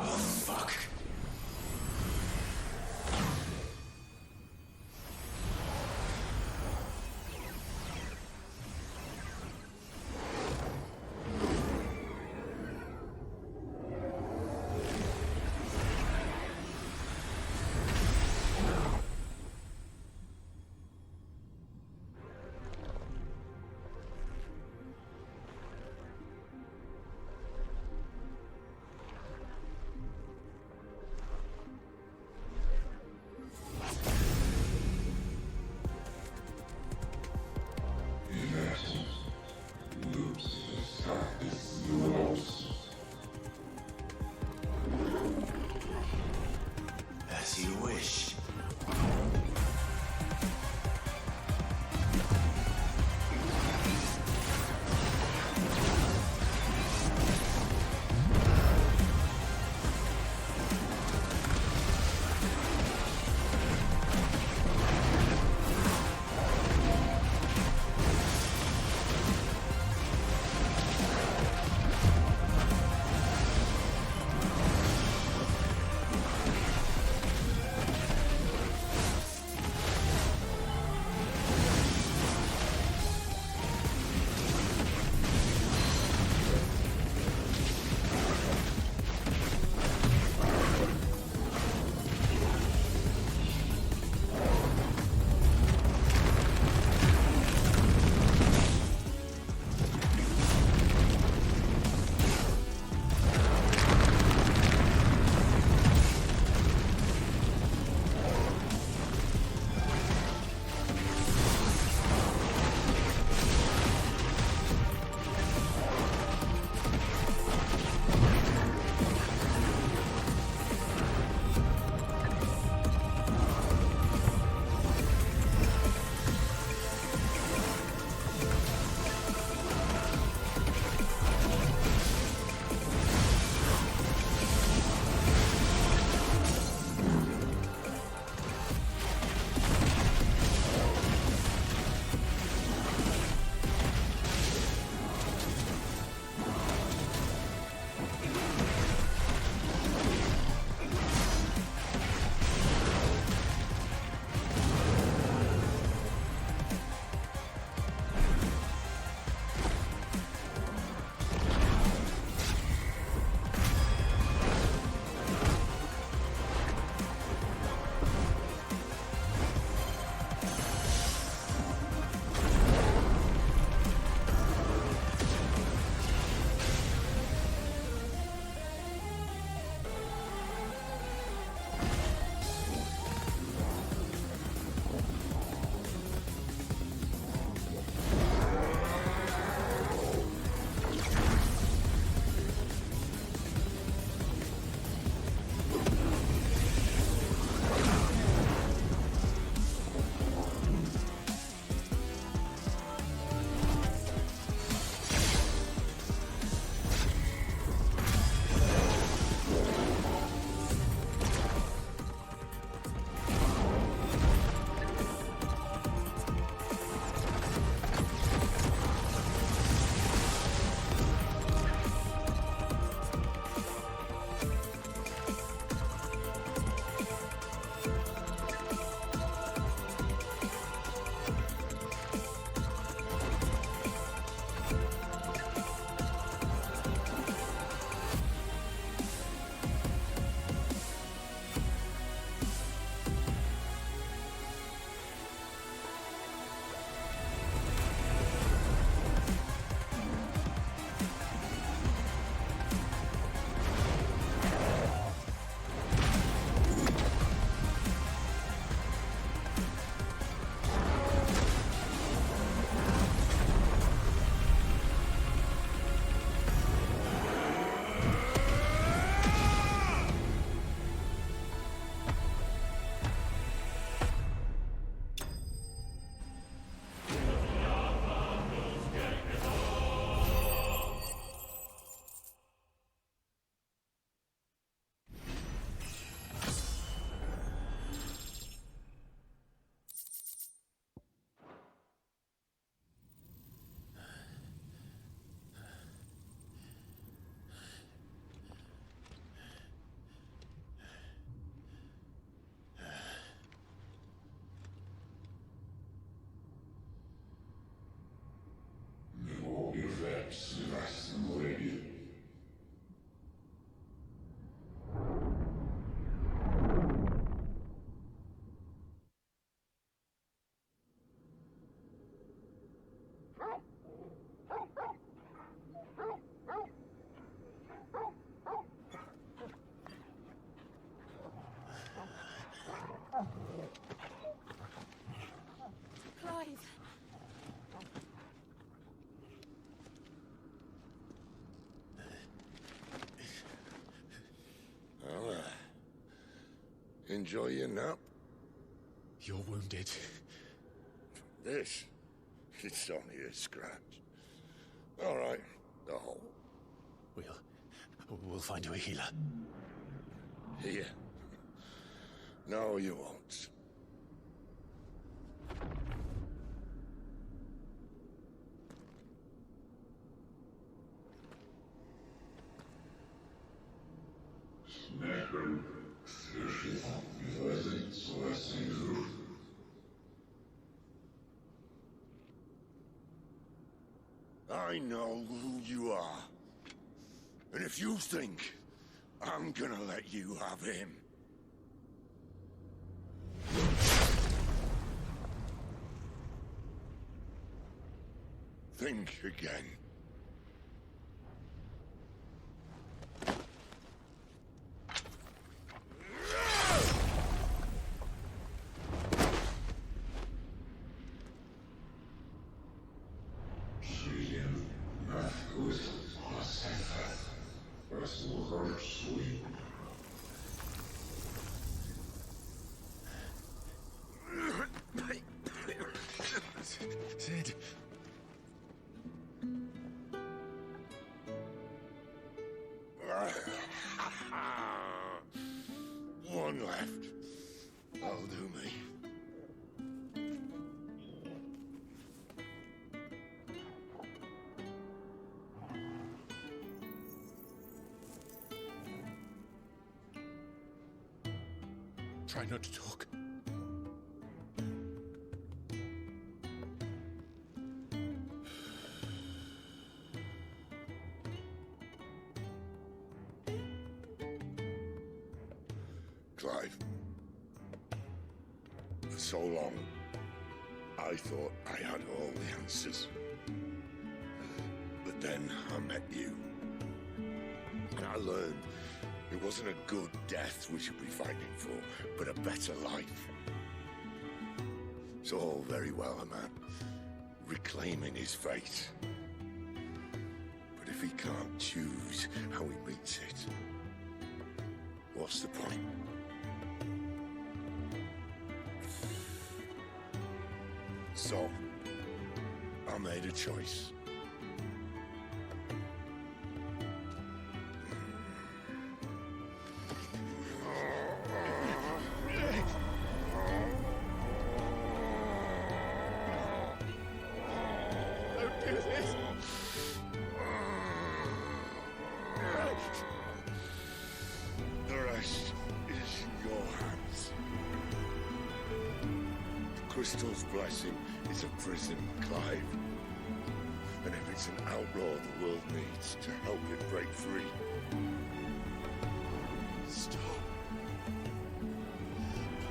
Oh, fuck. Enjoy your nap? You're wounded. This? It's only a scratch. All right. Oh. We'll find you a healer. Here. No, you won't. I know who you are. And if you think I'm gonna let you have him... think again. Sid. One left. That'll do me. Try not to talk. Clive. For so long, I thought I had all the answers. But then I met you. And I learned it wasn't a good death we should be fighting for, but a better life. It's all very well, a man reclaiming his fate. But if he can't choose how he meets it, what's the point? So, I made a choice. Don't do this! The rest is in your hands. The Crystal's blessing is a prison, Clive. And if it's an outlaw the world needs to help it break free... Stop.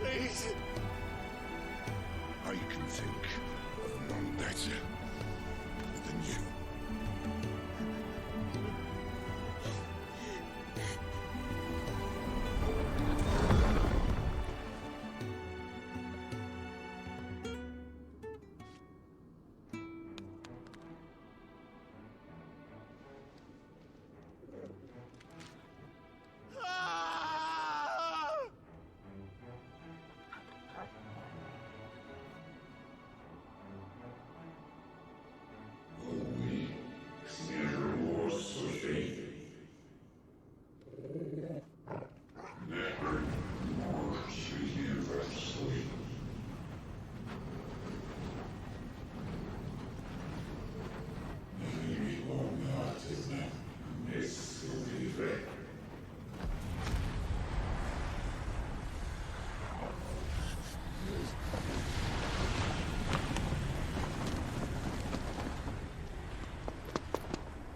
Please. I can think of none better than you.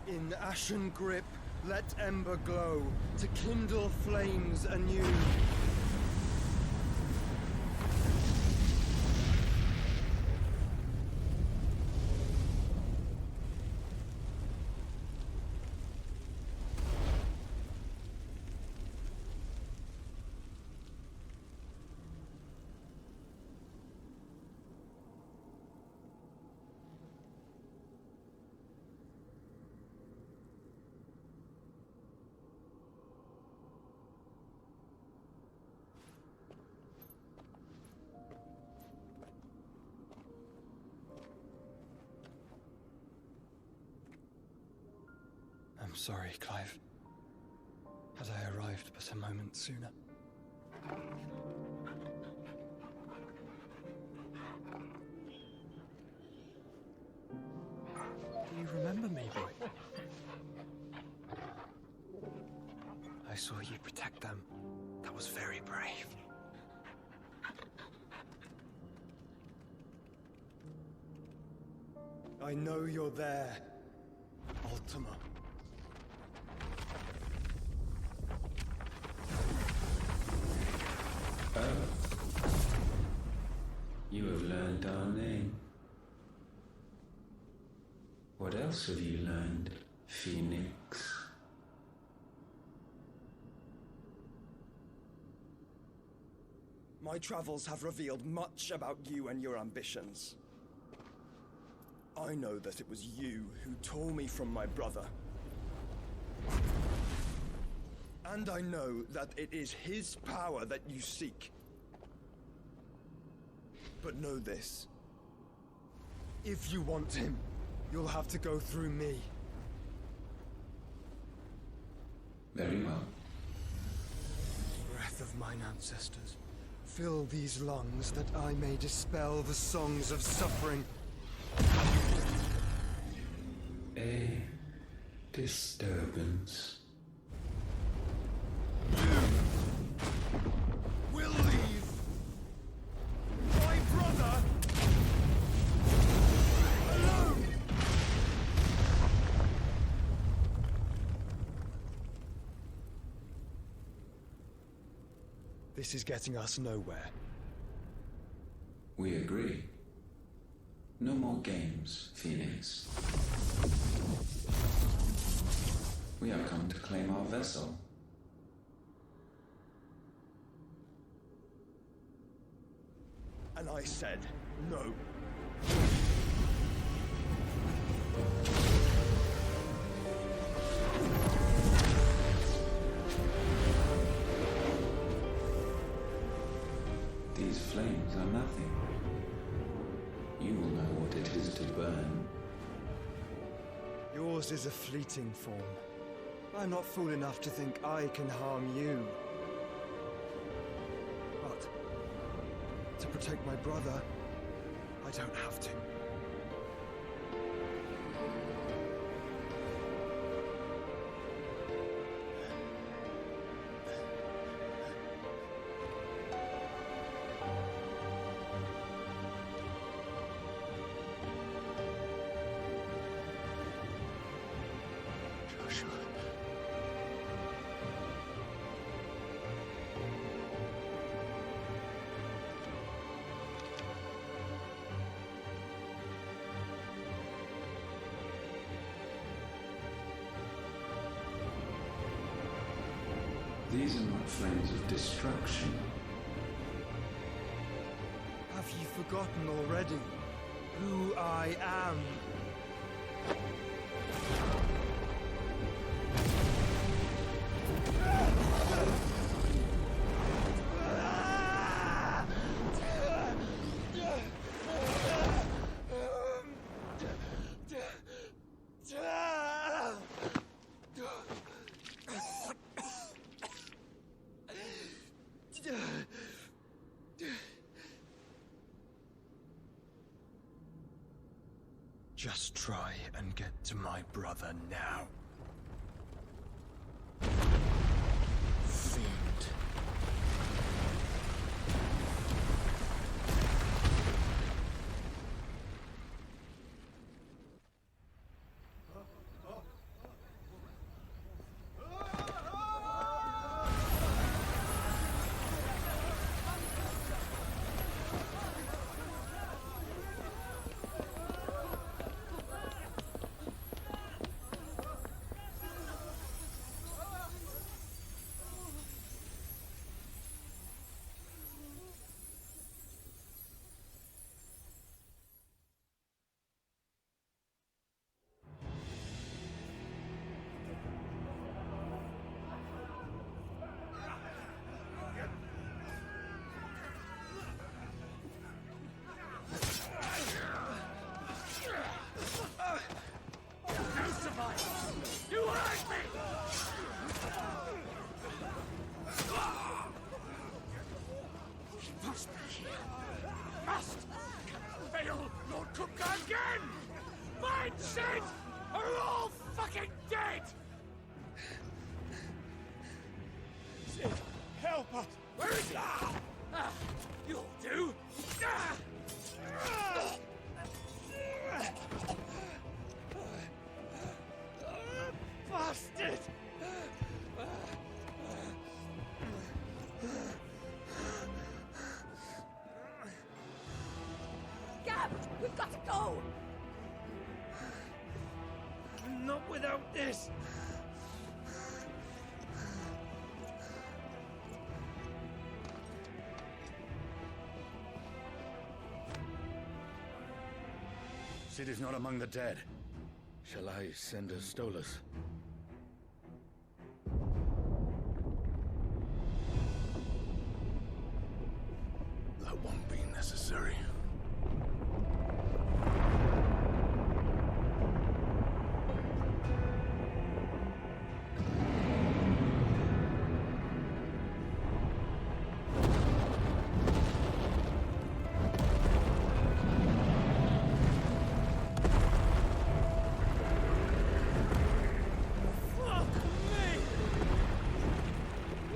In ashen grip, let ember glow, to kindle flames anew. sorry, Clive. Had I arrived but a moment sooner. Do you remember me, boy? I saw you protect them. That was very brave. I know you're there, Ultima. Oh. You have learned our name. What else have you learned, Phoenix? My travels have revealed much about you and your ambitions. I know that it was you who tore me from my brother. And I know that it is his power that you seek. But know this. If you want him, you'll have to go through me. Very well. Breath of mine ancestors, fill these lungs that I may dispel the songs of suffering. A disturbance. We'll leave. My brother alone. This is getting us nowhere. We agree. No more games, Phoenix. We have come to claim our vessel. And I said no. These flames are nothing. You will know what it is to burn. Yours is a fleeting form. I'm not fool enough to think I can harm you. But to protect my brother, I don't have to. These are not flames of destruction. Have you forgotten already who I am? Just try and get to my brother now. Fiend. Sid, help us! Where is he? You'll do! Bastard! Gab, we've got to go! Not without this! Sid is not among the dead. Shall I send a Stolas? That won't be necessary. Fuck me!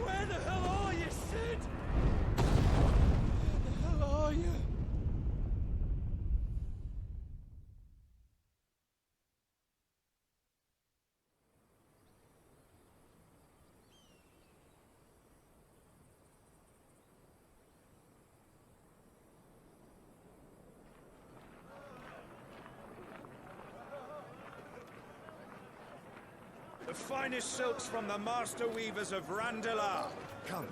Where the hell are you, Sid? Where the hell are you? The finest silks from the master weavers of Randalar. Come,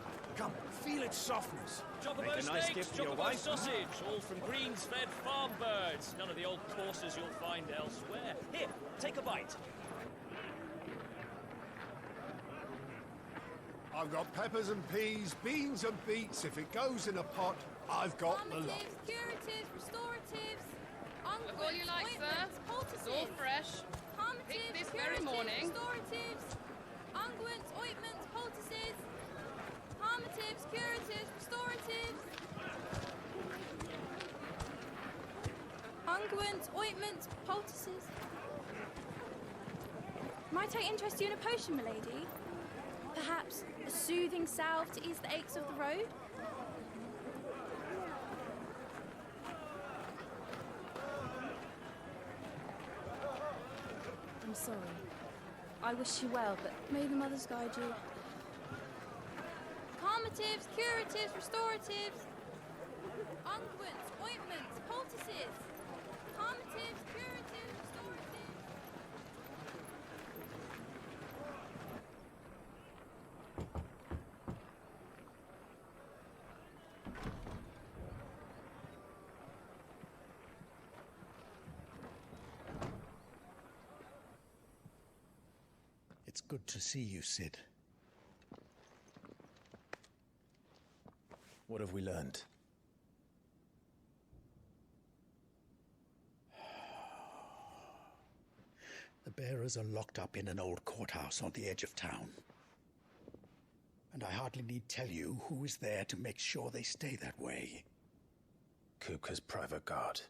feel its softness. Chocobo Make a nice steaks, gift for your chocobo wife. sausage, all from greens-fed farm birds. None of the old courses you'll find elsewhere. Here, take a bite. I've got peppers and peas, beans and beets. If it goes in a pot, I've got the lot. Curatives, restoratives, unguents, all you like, sir. ointments, poultices. It's all fresh. Calmatives, Picked this very curatives, morning. Restoratives, unguents, ointments, poultices. Calmatives, curatives, restoratives. Unguents, ointments, poultices. Might I interest you in a potion, milady? Perhaps a soothing salve to ease the aches of the road? I'm sorry. I wish you well, but may the mothers guide you. Calmatives, curatives, restoratives. Unguents, ointments, poultices. Calmatives, curatives, restoratives. It's good to see you, Sid. What have we learned? The bearers are locked up in an old courthouse on the edge of town. And I hardly need tell you who is there to make sure they stay that way. Kupka's private guard.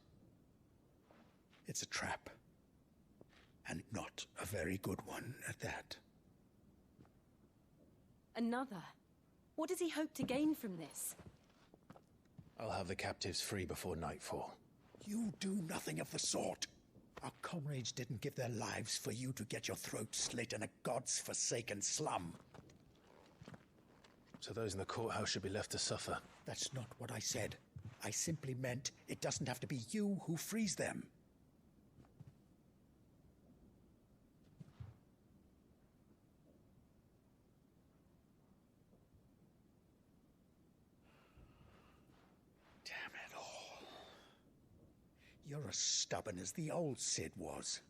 It's a trap. And not a very good one at that. Another? What does he hope to gain from this? I'll have the captives free before nightfall. You do nothing of the sort. Our comrades didn't give their lives for you to get your throat slit in a god's forsaken slum. So those in the courthouse should be left to suffer. That's not what I said. I simply meant it doesn't have to be you who frees them. Damn it all. You're as stubborn as the old Sid was.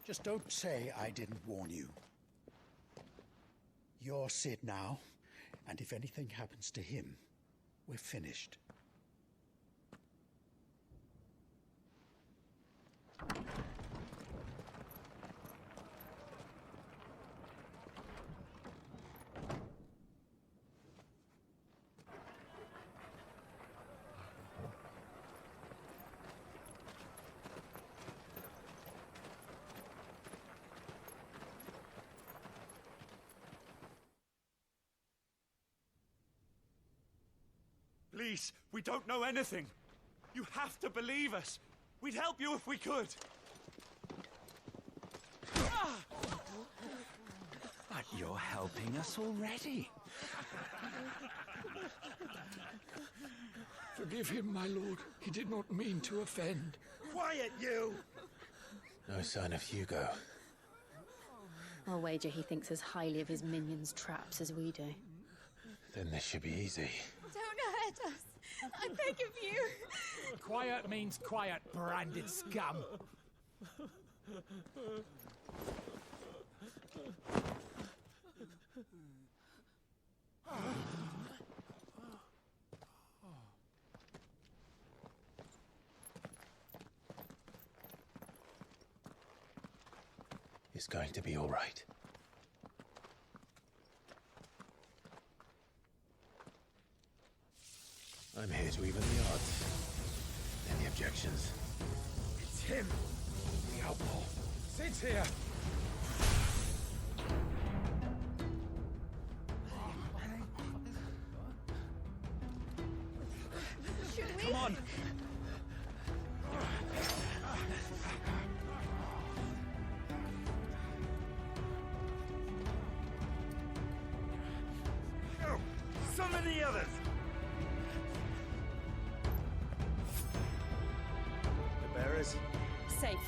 Just don't say I didn't warn you. You're Sid now, and if anything happens to him, we're finished. Please, we don't know anything. You have to believe us. We'd help you if we could. But you're helping us already. Forgive him, my lord. He did not mean to offend. Quiet, you! No sign of Hugo. I'll wager he thinks as highly of his minions' traps as we do. Then this should be easy. Don't hurt us. I beg of you. Quiet means quiet, branded scum. It's going to be all right. I'm here to even the odds. Any objections? It's him, the outlaw. Sit here. Should we? Come on! Go! Summon the others! The bearers? Safe.